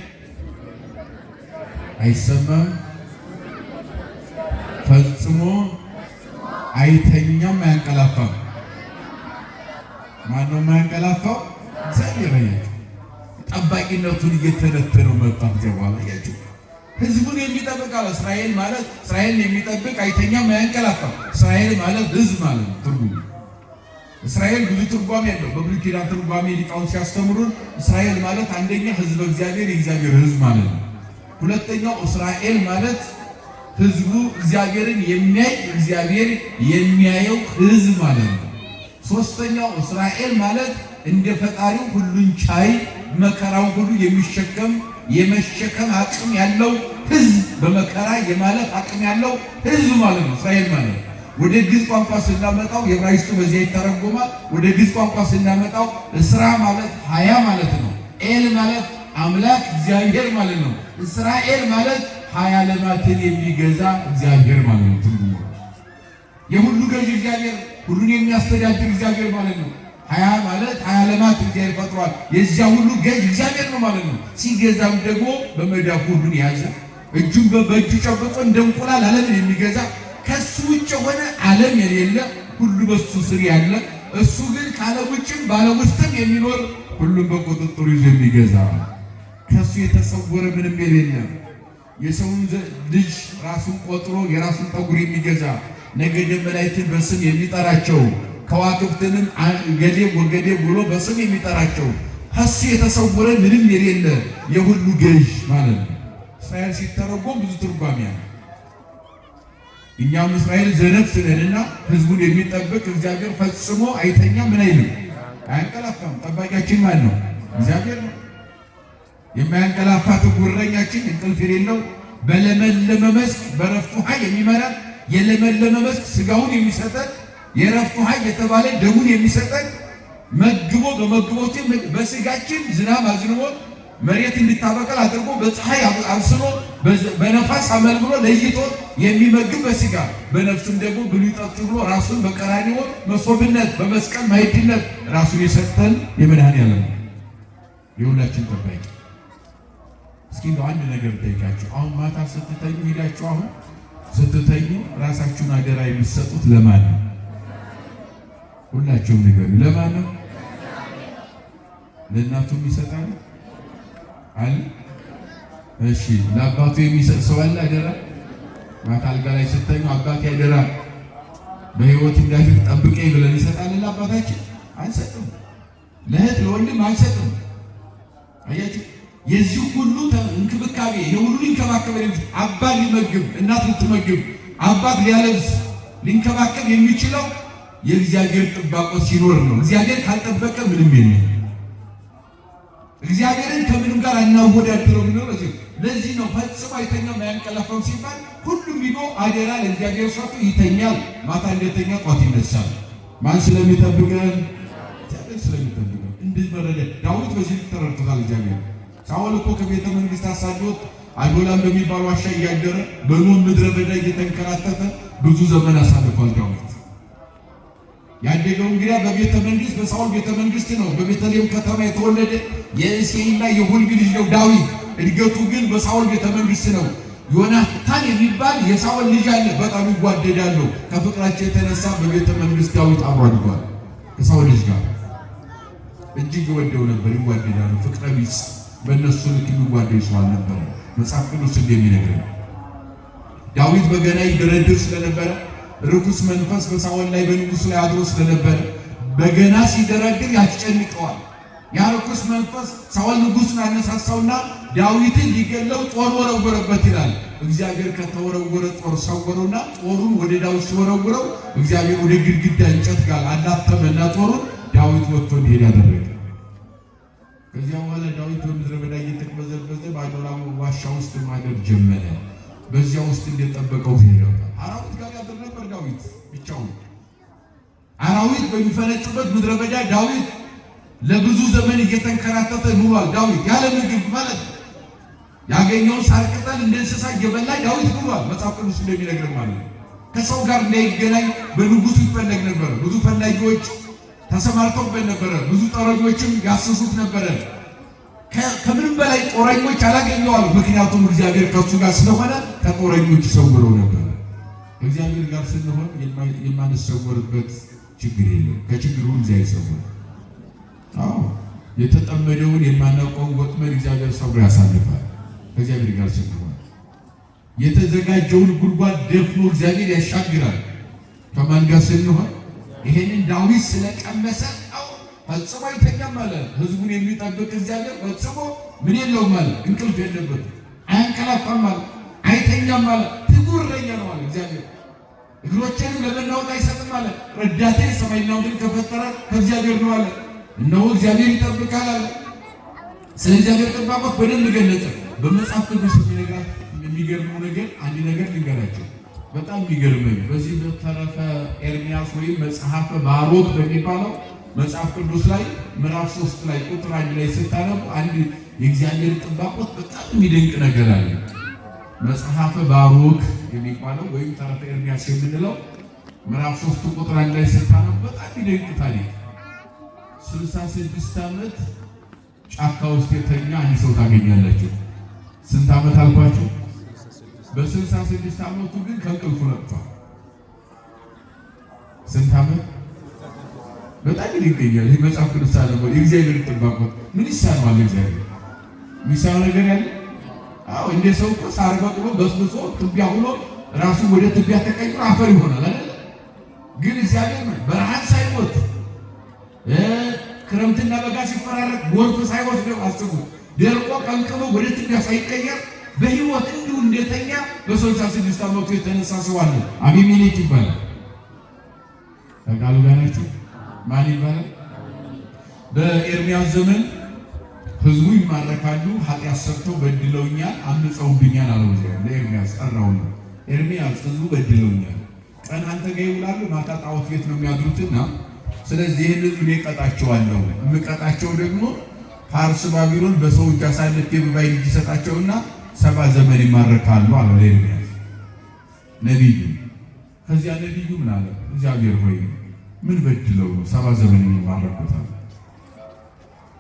አይሰማም ፈጽሞ አይተኛም አያንቀላፋም። ማነው የማያንቀላፋው? እግዚአብሔር ነው። ጠባቂነቱን እየተነተነው መጣ። በኋላ ያችሁ ሕዝቡን የሚጠብቅ አለ። እስራኤል ማለት እስራኤልን የሚጠብቅ አይተኛም አያንቀላፋም። እስራኤል ማለት ሕዝብ ማለት ነው ትርጉሙ። እስራኤል ብዙ ትርጓሜ ያለው በብሉይ ኪዳን ትርጓሜ ሊቃውንት ሲያስተምሩን እስራኤል ማለት አንደኛ ሕዝበ እግዚአብሔር የእግዚአብሔር ሕዝብ ማለት ነው። ሁለተኛው እስራኤል ማለት ሕዝቡ እግዚአብሔርን የሚያይ እግዚአብሔር የሚያየው ሕዝብ ማለት ነው። ሶስተኛው እስራኤል ማለት እንደ ፈጣሪው ሁሉን ቻይ መከራው ሁሉ የሚሸከም የመሸከም አቅም ያለው ሕዝብ በመከራ የማለፍ አቅም ያለው ሕዝብ ማለት ነው እስራኤል ማለት። ወደ ግዕዝ ቋንቋ ስናመጣው የዕብራይስጡ በዚያ ይተረጎማል። ወደ ግዕዝ ቋንቋ ስናመጣው እስራ ማለት ሀያ ማለት ነው። ኤል ማለት አምላክ እግዚአብሔር ማለት ነው። እስራኤል ማለት ሀያ ዓለማትን የሚገዛ እግዚአብሔር ማለት ነው ትርጉሙ። የሁሉ ገዥ እግዚአብሔር ሁሉን የሚያስተዳድር እግዚአብሔር ማለት ነው። ሀያ ማለት ሀያ ዓለማት እግዚአብሔር ፈጥሯል። የዚያ ሁሉ ገዥ እግዚአብሔር ነው ማለት ነው። ሲገዛም ደግሞ በመዳፉ ሁሉን የያዘ እጁን በእጁ ጨብጦ እንደ እንቁላል ዓለምን የሚገዛ ከሱ ውጭ የሆነ ዓለም የሌለ ሁሉ በሱ ስር ያለ እሱ ግን ከዓለም ውጭም በዓለም ውስጥም የሚኖር ሁሉም በቁጥጥሩ ይዞ የሚገዛ ከሱ የተሰወረ ምንም የሌለም የሰውን ልጅ ራሱን ቆጥሮ የራሱን ጠጉር የሚገዛ ነገደ መላእክትን በስም የሚጠራቸው ከዋክብትንም ገሌ ወገዴ ብሎ በስም የሚጠራቸው ከሱ የተሰወረ ምንም የሌለ የሁሉ ገዥ ማለት ነው። እስራኤል ሲተረጎም ብዙ ትርጓሜ አለ። እኛም እስራኤል ዘነፍስ ነንና ሕዝቡን የሚጠብቅ እግዚአብሔር ፈጽሞ አይተኛም ምን አይልም አያንቀላፋም። ጠባቂያችን ማን ነው? እግዚአብሔር ነው። የማያንቀላፋ ትጉረኛችን እንቅልፍ የሌለው በለመለመ መስክ በረፍቱ ኃይ የሚመራን የለመለመ መስክ ስጋውን የሚሰጠን የረፍቱ ኃይ የተባለ ደሙን የሚሰጠን መግቦ በመግቦት በስጋችን ዝናብ አዝንቦ መሬት እንድታበቅል አድርጎ በፀሐይ አብስሎ በነፋስ አመልምሎ ለይቶ የሚመግብ በስጋ በነፍሱም ደግሞ ብሉይ ጠጡ ብሎ ራሱን በቀራንዮ መሶብነት በመስቀል ማዕድነት ራሱን የሰጠን የመድኃኔዓለም የሁላችን ጠባቂ። እስኪ አንድ ነገር ጠይቃችሁ፣ አሁን ማታ ስትተኙ ሄዳችሁ አሁን ስትተኙ ራሳችሁን አደራ የምትሰጡት ለማን ነው? ሁላችሁም ንገሩ። ለማን ነው? ለእናቱም ይሰጣል አለ። እሺ ለአባቱ የሚሰጥ ሰው አለ አደራ? ማታ አልጋ ላይ ስተኙ አባቴ አደራ በሕይወት እንዳትር ጠብቀኝ ብለን ይሰጣል ለአባታችን? አንሰጥም። ለእህት ለወንድም አንሰጥም። አያችሁ፣ የዚህ ሁሉ እንክብካቤ የሁሉ ሊንከባከብ አባት ሊመግብ እናት ልትመግብ አባት ሊያለብስ ሊንከባከብ የሚችለው የእግዚአብሔር ጥባቆ ሲኖር ነው። እግዚአብሔር ካልጠበቀ ምንም የለም። እግዚአብሔርን ከምንም ጋር አናወዳድረው ነው። ለዚህ ነው ፈጽሞ አይተኛም አያንቀላፋም ሲባል ሁሉም ቢኖ አደራ ለእግዚአብሔር ሰጥቶ ይተኛል። ማታ እንደተኛ ጧት ይነሳል። ማን ስለሚጠብቀን? እግዚአብሔር ስለሚጠብቀን። እንዴት መረደ ዳዊት በዚህ ተረድቶታል። እግዚአብሔር ሳኦል እኮ ከቤተ መንግስት አሳዶት አዶላም በሚባል ዋሻ እያደረ በኖም ምድረ በዳ እየተንከራተተ ብዙ ዘመን አሳልፏል። ዳዊት ያደገው እንግዲህ በቤተ መንግስት በሳኦል ቤተ መንግስት ነው። በቤተልሔም ከተማ የተወለደ የእሴይና የሁልቢ ልጅ ነው ዳዊት። እድገቱ ግን በሳኦል ቤተ መንግስት ነው። ዮናታን የሚባል የሳኦል ልጅ አለ። በጣም ይጓደዳሉ። ከፍቅራቸው የተነሳ በቤተ መንግስት ዳዊት አብሮ አድጓል። ከሳኦል ልጅ ጋር እጅግ ይወደው ነበር። ይጓደዳሉ። ፍቅረ ቢጽ በእነሱ ልክ የሚጓደድ ሰው አልነበረ። መጽሐፍ ቅዱስ እንደሚነግረን ዳዊት በገና ይደረድር ስለነበረ ርኩስ መንፈስ በሳኦል ላይ በንጉሱ ላይ አድሮ ስለነበረ በገና ሲደረድር ያስጨንቀዋል። ያ ርኩስ መንፈስ ሳኦል ንጉሱን አነሳሳውና ዳዊትን ሊገለው ጦር ወረወረበት ይላል። እግዚአብሔር ከተወረወረ ጦር ሰወረውና ጦሩን ወደ ዳዊት ሲወረውረው እግዚአብሔር ወደ ግድግዳ እንጨት ጋር አላተመና ጦሩን ዳዊት ወጥቶ እንዲሄድ ያደረገ። ከዚያ በኋላ ዳዊት በምድረ በዳ እየተቅበዘበዘ በአዶላም ዋሻ ውስጥ ማደር ጀመረ። በዚያ ውስጥ እንደጠበቀው ሄደው አራዊት ጋር ያደር ነበር ዳዊት ብቻውን። አራዊት በሚፈነጩበት ምድረ በዳ ዳዊት ለብዙ ዘመን እየተንከራተተ ኑሯል። ዳዊት ያለ ምግብ ማለት ያገኘውን ሳር ቅጠል እንደ እንስሳ እየበላ ዳዊት ብሏል። መጽሐፍ ቅዱስ እንደሚነግረን ማለት ነው። ከሰው ጋር እንዳይገናኝ በንጉሱ ይፈለግ ነበር። ብዙ ፈላጊዎች ተሰማርተውበት ነበረ። ብዙ ጠረኞችም ያስሱት ነበረ። ከምንም በላይ ጦረኞች አላገኘዋል። ምክንያቱም እግዚአብሔር ከሱ ጋር ስለሆነ ከጦረኞች ይሰውረው ነበር። እግዚአብሔር ጋር ስንሆን የማንሰወርበት ችግር የለም። ከችግሩ እግዚአብሔር ይሰውራል። አዎ የተጠመደውን የማናውቀውን ወጥመድ እግዚአብሔር ሰውሮ ያሳልፋል። ከእግዚአብሔር ጋር ስንሆን የተዘጋጀውን ጉድጓድ ደፍኖ እግዚአብሔር ያሻግራል። ከማን ጋር ስንሆን? ይሄንን ዳዊት ስለቀመሰ ፈጽሞ አይተኛም ማለት ህዝቡን የሚጠብቅ እግዚአብሔር ፈጽሞ ምን የለውም ማለት እንቅልፍ የለበትም፣ አያንቀላፋም ማለት አይተኛም ማለት ትጉህ እረኛ ነው ማለት እግዚአብሔር። እግሮችንም ለመናወጥ አይሰጥም ማለት ረዳቴ ሰማይና ምድርን ከፈጠረ ከእግዚአብሔር ነው አለ። እነሆ እግዚአብሔር ይጠብቃል አለ። ስለ እግዚአብሔር ጥበቃ በደንብ ገለጸ። በመጽሐፍ ቅዱስ የሚገርመው ነገር አንድ ነገር ልንገራቸው። በጣም የሚገርመኝ በዚህ በተረፈ ኤርምያስ ወይም መጽሐፈ ባሮክ በሚባለው መጽሐፍ ቅዱስ ላይ ምዕራፍ 3 ላይ ቁጥር 1 ላይ ስታነቡ አንድ የእግዚአብሔር ጥበቃ በጣም የሚደንቅ ነገር አለ። መጽሐፈ ባሮክ የሚባለው ወይም ተረፈ ኤርምያስ የምንለው ምዕራፍ 3 ቁጥር 1 ላይ ስታነቡ በጣም የሚደንቅ ታሪክ 66 ዓመት ጫካ ውስጥ የተኛ አንድ ሰው ታገኛላችሁ። ስንት ዓመት አልኳችሁ? በ66 ዓመቱ ግን ከእንቅልፉ ነቅቷል። ስንት ዓመት? በጣም ይገኛል። ይህ መጽሐፍ ቅዱስ አለበት። የእግዚአብሔር ጥበቃ ምን ይሳነዋል? እግዚአብሔር የሚሳነው ነገር ያለ? አዎ እንደ ሰው እኮ ሳር በቅሎ በስብሶ ትቢያ ሆኖ ራሱ ወደ ትቢያ ተቀይሮ አፈር ይሆናል አይደል? ግን እግዚአብሔር በረሃን ሳይሞት ክረምትና በጋ ሲፈራረቅ ጎርፍ ሳይወስደው አስቡ፣ ደርቆ ቀንቅሎ ወደ ትቢያ ሳይቀየር በህይወት እንዲሁ እንደተኛ በ66 ዓመቱ የተነሳ ሰው አለ። አቢሜሌክ ይባላል። ተቃሉ ጋር ናችሁ? ማን ይባላል? በኤርምያስ ዘመን ህዝቡ ይማረካሉ። ኃጢአት ሰርተው በድለውኛል፣ አምፀውብኛል አለው። ለኤርምያስ ጠራው ነው። ኤርምያስ ህዝቡ በድለውኛል፣ ቀን አንተ ጋር ይውላሉ፣ ማታ ጣዖት ቤት ነው የሚያድሩትና ስለዚህ ይህን ህዝብ እኔ እቀጣቸዋለሁ። የምቀጣቸው ደግሞ ፋርስ ባቢሎን በሰው እጅ አሳልፌ በባይ እጅ ይሰጣቸውና 70 ዘመን ይማረካሉ አለ ለኤርምያስ ነቢዩ። ከዚያ ነቢዩ ምን አለ? እግዚአብሔር ሆይ ምን በድለው ነው 70 ዘመን የሚማረኩት?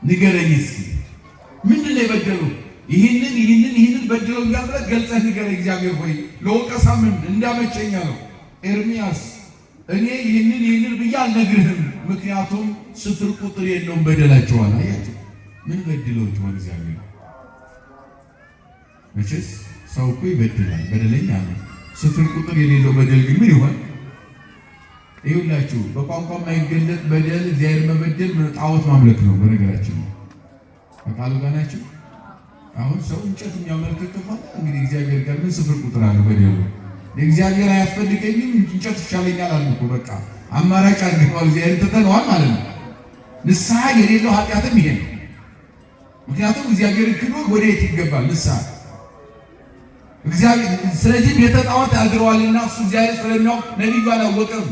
ንገረኝ እስኪ ምንድን ነው የበደሉ? ይህንን በድለው እንዳብረት ገልጸህ ንገረኝ እግዚአብሔር ሆይ ለወቀሳ ምን እንዳመቸኛ ነው። ኤርምያስ እኔ ይህንን ብዬ አልነግርህም፣ ምክንያቱም ስፍር ቁጥር የለውም በደላቸዋል። አያቸው ምን በድለው ይሆን እግዚአብሔር? መቼስ ሰው እኮ ይበድላል፣ በደለኛ ነው። ስፍር ቁጥር የሌለው በደል ግን ምን ይሆን? ይኸውላችሁ በቋንቋ የማይገለጥ በደል እግዚአብሔር መበደል ጣዖት ማምለክ ነው። በነገራችን በቃሉ ጋር ናችሁ። አሁን ሰው እንጨት የሚያመልክ ከሆነ እንግዲህ እግዚአብሔር ጋር ምን ስፍር ቁጥር አለ በደሉ? እግዚአብሔር አያስፈልገኝም እንጨት ይሻለኛል አለ እኮ በቃ አማራጭ አድርገዋል። እግዚአብሔር ተተነዋል ማለት ነው። ንስሐ የሌለው ኃጢአትም ይሄ ነው። ምክንያቱም እግዚአብሔር ክዶ ወደ የት ይገባል? ንስሐ እግዚአብሔር። ስለዚህ ቤተ ጣዖት አድረዋልና እሱ እግዚአብሔር ስለሚያውቅ ነቢዩ አላወቀም።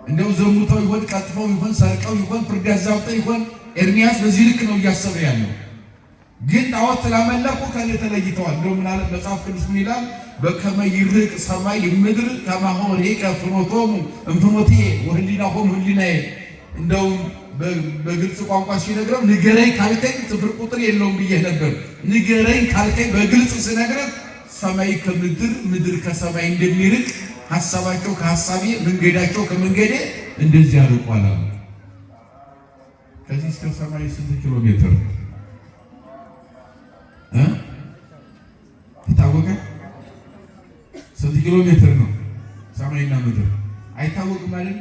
እንደው ዘሙተው ይሆን ቀጥፈው ይሆን ሰርቀው ይሆን ፍርድ ያዛብጠው ይሆን? ኤርምያስ በዚህ ልክ ነው እያሰበ ያለው። ግን ጣዖት ስላመለኩ ከኔ ተለይተዋል። እንደው ምን አለ መጽሐፍ ቅዱስ ምን ይላል? በከመ ይርቅ ሰማይ ምድር ከማሁ ሪቀ ፍኖቶሙ እምፍኖቴ ወህሊናሆሙ ህሊናዬ። እንደው በግልጽ ቋንቋ ሲነግረው ንገረኝ ካልከኝ ስፍር ቁጥር የለውም ብዬ ነበር። ንገረኝ ካልከኝ በግልጽ ስነግረህ ሰማይ ከምድር ምድር ከሰማይ እንደሚርቅ ሐሳባቸው ከሐሳቤ መንገዳቸው ከመንገዴ እንደዚህ ያርቋል አለ። ከዚህ እስከ ሰማይ ስንት ኪሎ ሜትር ይታወቃል? ስንት ኪሎ ሜትር ነው ሰማይና ምድር? አይታወቅም ማለት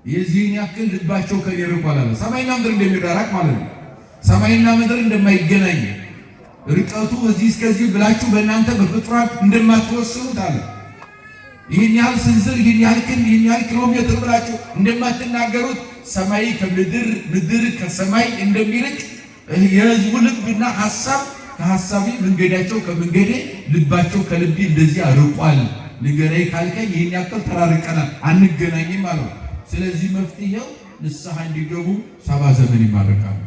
የዚህን ያክል ልባቸው ከኔ ርቋል አለ። ሰማይና ምድር እንደሚራራቅ ማለት ነው። ሰማይና ምድር እንደማይገናኝ ርቀቱ እዚህ እስከዚህ ብላችሁ በእናንተ በፍጥሯን እንደማትወስኑት አለ። ይህን ያህል ስንዝር፣ ይህን ያህል ክንድ፣ ይህን ያህል ኪሎ ሜትር ብላችሁ እንደማትናገሩት ሰማይ ከምድር ምድር ከሰማይ እንደሚርቅ የሕዝቡ ልብና ሐሳብ ከሐሳቤ መንገዳቸው ከመንገዴ ልባቸው ከልቤ እንደዚህ አርቋል። ንገረኝ ካልከኝ ይህን ያክል ተራርቀናል፣ አንገናኝም አለው። ስለዚህ መፍትሄው ንስሐ እንዲገቡ 70 ዘመን ይማረካሉ።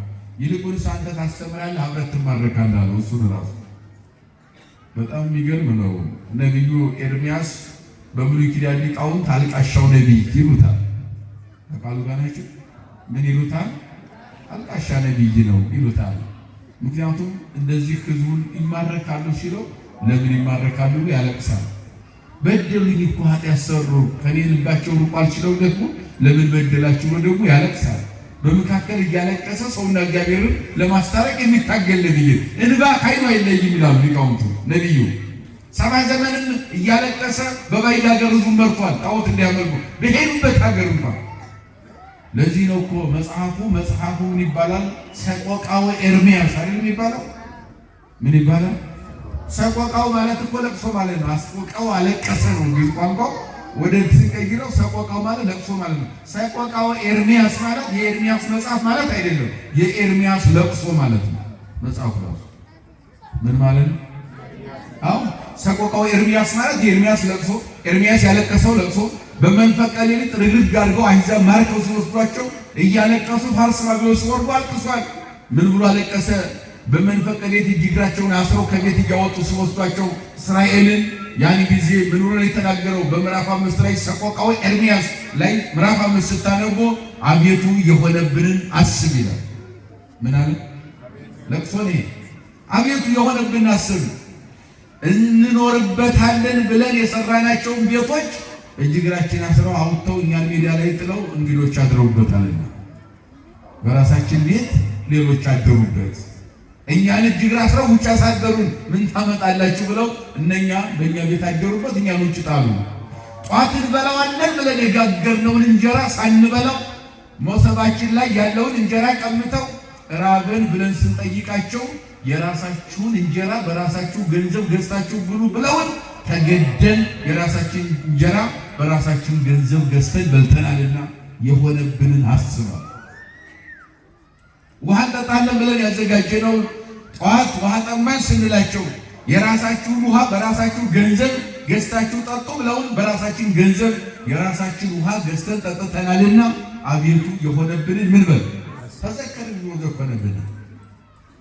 ይልቁንስ አንተ ታስተምራለህ፣ አብረህ ትማረካለህ አለው። እሱን ራሱ በጣም የሚገርም ነው። ነቢዩ ኤርሚያስ በብሉይ ኪዳን ሊቃውንት አልቃሻው ነቢይ ይሉታል። ከቃሉ ጋር ናቸው። ምን ይሉታል? አልቃሻ ነቢይ ነው ይሉታል። ምክንያቱም እንደዚህ ህዝቡን ይማረካሉ ሲለው ለምን ይማረካሉ ብሎ ያለቅሳል። በደሉኝ እኮ ኃጢአት ሰሩ ከኔ ልባቸው ርቋል ሲለው ደግሞ ለምን በደላችሁ ብሎ ደግሞ ያለቅሳል። በመካከል እያለቀሰ ሰውና እግዚአብሔርን ለማስታረቅ የሚታገል ነቢይ እንባ ከዓይኑ አይለይም ይላሉ ሊቃውንቱ። ነቢዩ 70 ዘመንም እያለቀሰ በባዕድ ሀገር ህዝቡን መርቷል፣ ጣዖት እንዲያመልኩ በሄዱበት ሀገር እንኳን። ለዚህ ነው እኮ መጽሐፉ ምን ይባላል? ሰቆቃወ ኤርምያስ አይደል የሚባለው? ምን ይባላል? ሰቆቃው ማለት እኮ ለቅሶ ማለት ነው። አስቆቃው አለቀሰ ነው እንግዲህ ቋንቋው ወደ ትቀይረው ሰቆቃው ማለት ለቅሶ ማለት ነው። ሰቆቃወ ኤርምያስ ማለት የኤርምያስ መጽሐፍ ማለት አይደለም፣ የኤርምያስ ለቅሶ ማለት ነው። መጽሐፉ ራሱ ምን ማለት ነው? አዎ ሰቆቃወ ኤርምያስ ማለት የኤርምያስ ለቅሶ፣ ኤርምያስ ያለቀሰው ለቅሶ በመንፈቀ ሌሊት ርግግ አድርገው አሕዛብ ማርከው ሲወስዷቸው እያለቀሱ ፋርስ ባቢሎን ሲወርዱ አልቅሷል። ምን ብሎ አለቀሰ? በመንፈቀ ሌሊት እግራቸውን አስረው ከቤት እያወጡ ሲወስዷቸው እስራኤልን ያን ጊዜ ምን ብሎ የተናገረው? በምዕራፍ 5 ላይ ሰቆቃወ ኤርምያስ ላይ ምዕራፍ 5 ስታነቦ አቤቱ የሆነብንን አስብ ይላል። ምን አለ? ለቅሶ ነው። አቤቱ የሆነብንን አስብ። እንኖርበታለን ብለን የሰራናቸውን ቤቶች እግራችን አስረው አውጥተው እኛን ሜዳ ላይ ጥለው እንግዶች አድረውበታልና በራሳችን ቤት ሌሎች አደሩበት። እኛን እግር አስረው ውጭ አሳደሩን። ምን ታመጣላችሁ ብለው እነኛ በእኛ ቤት አደሩበት፣ እኛን ውጭ ጣሉ። ጧት እንበላዋለን ብለን የጋገርነውን እንጀራ ሳንበላው መሶባችን ላይ ያለውን እንጀራ ቀምተው ራበን ብለን ስንጠይቃቸው የራሳችሁን እንጀራ በራሳችሁ ገንዘብ ገዝታችሁ ብሉ ብለውን ተገደን የራሳችን እንጀራ በራሳችን ገንዘብ ገዝተን በልተናልና የሆነብንን አስበው። ውሃ እንጠጣለን ብለን ያዘጋጀነው ጠዋት ውሃ ጠማን ስንላቸው የራሳችሁን ውሃ በራሳችሁ ገንዘብ ገዝታችሁ ጠጡ ብለውን በራሳችን ገንዘብ የራሳችን ውሃ ገዝተን ጠጥተናልና አቤቱ የሆነብንን ምን በል ተዘከርን ብሎ ዘፈነብን።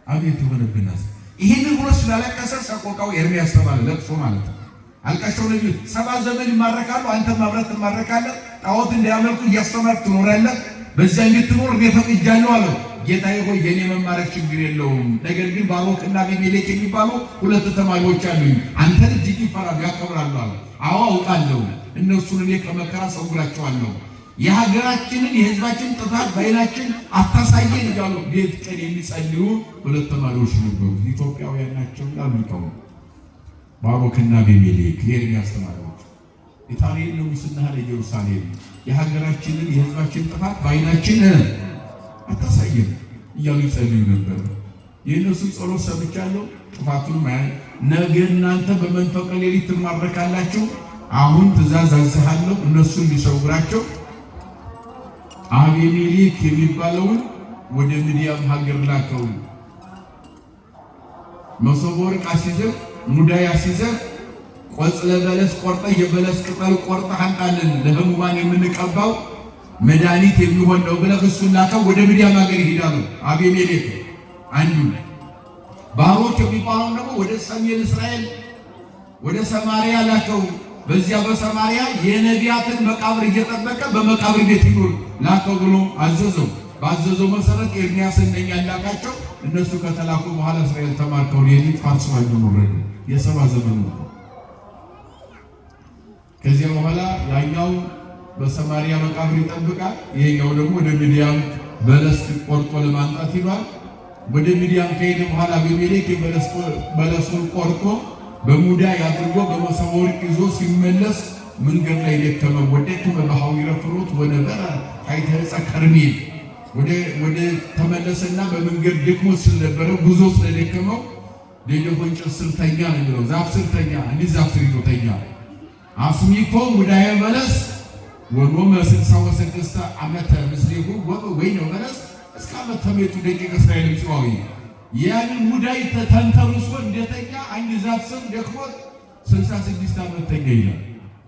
አቤቱ የሆነብናል። ይህንን ብሎ ስላለቀሰ ሰቆቃው ኤርምያስ ተባለ። ለቅሶ ማለት ነው። አልቃሻው ነቢዩ 70 ዘመን ይማረካሉ፣ አንተም አብረህ ትማረካለህ። ጣዖት እንዲያመልኩ እያስተማርክ ትኖራለህ። በዚያ እንድትኖር እኔ ፈቅጃለሁ አለው። ጌታዬ ሆይ የኔ መማረክ ችግር የለውም፣ ነገር ግን ባሮክና አቢሜሌክ የሚባሉ 2 ተማሪዎች አሉኝ፣ አንተን እጅግ ይፈራሉ ያከብራሉ አለ። አዎ አውቃለሁ፣ እነሱን እኔ ከመከራ ሰውራቸዋለሁ። የሀገራችንን የሕዝባችን ጥፋት በዓይናችን አታሳየን እያሉ ሌት ቀን የሚጸልዩ 2 ተማሪዎች ነበሩ። ኢትዮጵያውያን ናቸው ያሉቀው ባሮክና አቢሜሌክ የኤርምያስ ተማሪዎች። ኢታሊያን ንጉሥና ለኢየሩሳሌም የሀገራችንን የሕዝባችን ጥፋት በዓይናችን አታሳየን እያሉ ይጸልዩ ነበር። የእነሱ ጸሎት ሰምቻለሁ። ጥፋቱን ነገ እናንተ በመንፈቀ ሌሊት ትማረካላችሁ። አሁን ትእዛዝ አዝሃለሁ እነሱ እንዲሰውራቸው አቢሜሌክ የሚባለውን ወደ ምድያም ሀገር ላከው። መሶበ ወርቅ አስይዘህ ሙዳይ አስይዘህ ቆጽለ በለስ ቆርጠህ የበለስ ቅጠል ቆርጠህ አንጣልን ለሕሙማን የምንቀባው መድኃኒት የሚሆን ነው ብለህ እሱን ላከው። ወደ ምድያም ሀገር ይሄዳሉ። አቢሜሌክ አንዱ ባሮክ የሚባለው ደግሞ ወደ ሰሜን እስራኤል ወደ ሰማርያ ላከው። በዚያ በሰማርያ የነቢያትን መቃብር እየጠበቀ በመቃብር ቤት ይኖር ላከው ብሎ አዘዘው። ባዘዘው መሰረት ኤርምያስን እነኛ ላካቸው። እነሱ ከተላኩ በኋላ እስራኤል ተማርከው ሌሊት ፋርስ ባቢሎን ወረዱ። የ70 ዘመን ነው። ከዚያ በኋላ ያኛው በሰማርያ መቃብር ይጠብቃል፣ ይሄኛው ደግሞ ወደ ምድያም በለስ ቆርጦ ለማምጣት ይሏል። ወደ ምድያም ከሄደ በኋላ አቢሜሌክ በለሱን ቆርጦ በሙዳይ አድርጎ በመሶበ ወርቅ ይዞ ሲመለስ መንገድ ላይ ደከመ። ወደከመ በሐዊረ ፍኖት ወነበረ ታሕተ ዕፀ ከርሜል ወደ ተመለሰና በመንገድ ደክሞ ስለነበረ ጉዞ ስለደከመው ደጀ እንጨት ስር ተኛ ነው የሚለው። ዛፍ ስር ተኛ። እንዲህ ዛፍ ስር ይዞ ተኛ። አስሚኮ ሙዳየ በለስ ወኖመ 66 ዓመተ ምስሌሁ ወይነ በለስ እስከ ዓመተ ሜቱ ደቂቀ እስራኤል ጽዋዊ ያንን ሙዳይ ተንተርሶ እንደተኛ አንድ ዛፍ ስር ደክሞት 66 ዓመት ተኛ ይላል።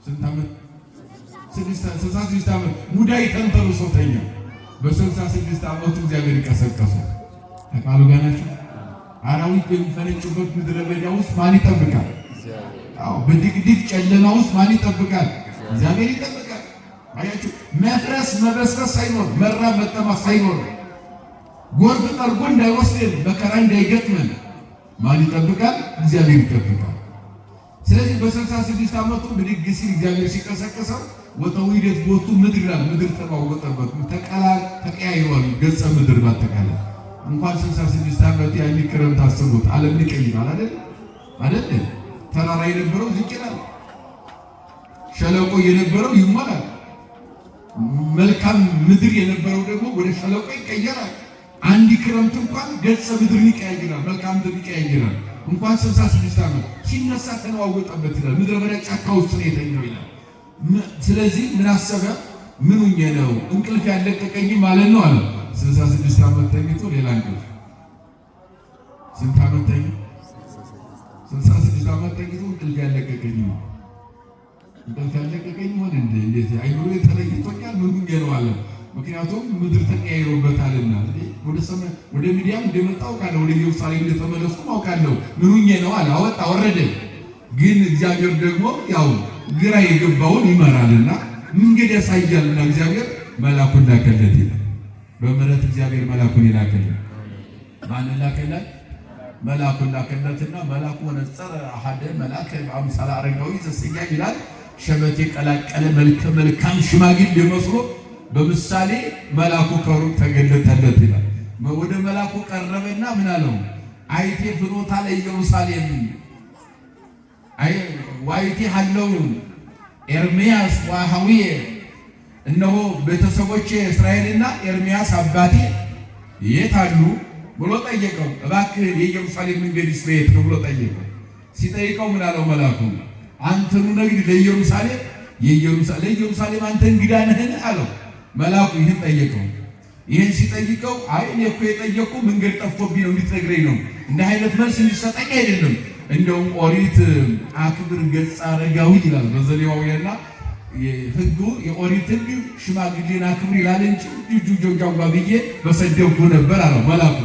ስንት ዓመት? 66 ዓመት ሙዳይ ተንተርሶ ተኛ። በ66 ዓመቱ እግዚአብሔር ቀሰቀሰው። ተቃሉ ጋር ናቸው። አራዊት በሚፈነጩበት ምድረ በዳ ውስጥ ማን ይጠብቃል? አዎ በድቅድቅ ጨለማ ውስጥ ማን ይጠብቃል? እግዚአብሔር ይጠብቃል። አያችሁ መፍረስ መበስበስ ሳይኖር መራብ መጠማት ሳይኖር ጎርፍ ጠርጎ እንዳይወስደን መከራ እንዳይገጥመን ማን ይጠብቃል? እግዚአብሔር ይጠብቃል። ስለዚህ በ66 ዓመቱ ብድግ ሲል እግዚአብሔር ሲቀሰቅሰው ወተውሂደት ቦቱ ምድር ተባወጠበት ተቀያይሯል። ገጸ ምድር ባጠቃላይ እንኳን 66 ዓመት ያን ክረምት አስቡት። ዓለም ሊቀይራል አይደል? ተራራ የነበረው ዝቅ ይላል፣ ሸለቆ የነበረው ይሞላል፣ መልካም ምድር የነበረው ደግሞ ወደ ሸለቆ ይቀየራል። አንድ ክረምት እንኳን ገጸ ምድር ይቀያይራል፣ መልካም ምድር ይቀያይራል። እንኳን 66 ዓመት ሲነሳ ተነዋወጠበት ይላል። ምድረ በዳ ጫካ ውስጥ ነው የተኛው ይላል። ስለዚህ ምን አሰበ? ምኑኝ ነው እንቅልፍ ያለቀቀኝ ማለት ነው አለ። 66 ዓመት ተኝቶ ሌላ እንቅልፍ። ስንት ዓመት ተኝ? 66 ዓመት ተኝቶ እንቅልፍ ያለቀቀኝ ነው። እንቅልፍ ያለቀቀኝ ሆነ እንዴት አይምሮ ተለይቶኛል ምኑኝ ነው አለ። ምክንያቱም ምድር ተቀያይሮበታልና ወደ ሰማይ ወደ ሚዲያም እንደመጣው ካለ ወደ ኢየሩሳሌም እንደተመለሱ አውቃለሁ። ምኑኝ ነው አለ። አወጣ ወረደ። ግን እግዚአብሔር ደግሞ ያው ግራ የገባውን ይመራልና መንገድ ያሳያልና እግዚአብሔር መልአኩን ላከለት ይላል። በምሕረት እግዚአብሔር መልአኩን ይላከለት። ማን ላከለት? መልአኩን ላከለትና መልአኩ ወነጸረ አሐደ መልአከ በአምሳለ አረጋዊ ዘሥያይ ይላል። ሸበቴ ቀላቀለ መልካም ሽማግሌ መስሎ በምሳሌ መልአኩ ከሩቅ ተገለጠለት ይላል። ወደ መልአኩ ቀረበና ምን አለው? አይቴ ፍኖታ ለኢየሩሳሌም ዋይቲ ሀለው ኤርምያስ ወአኀዊየ እነሆ ቤተሰቦቼ እስራኤልና ኤርምያስ አባቴ የት አሉ ብሎ ጠየቀው። እባክህ የኢየሩሳሌም መንገድስ በየት ነው ብሎ ጠየቀው። ሲጠይቀው ምን አለው መልአኩ? አንተኑ ነግድ ለኢየሩሳሌም አንተ እንግዳ ነህን አለው። መልአኩ ይህን ጠየቀው። ይህን ሲጠይቀው አይ እኔ እኮ የጠየቁ መንገድ ጠፍቶብኝ ነው እንድትነግረኝ ነው፣ እንዲህ አይነት መልስ እንዲሰጠኝ አይደለም። እንደውም ኦሪት አክብር ገጸ አረጋዊ ይላል በዘሌዋውያንና ሕጉ የኦሪት ሕግ ሽማግሌን አክብር ይላል እንጂ እጁ ጆንጃዋ ብዬ በሰደብኩ ነበር አለው መልአኩ።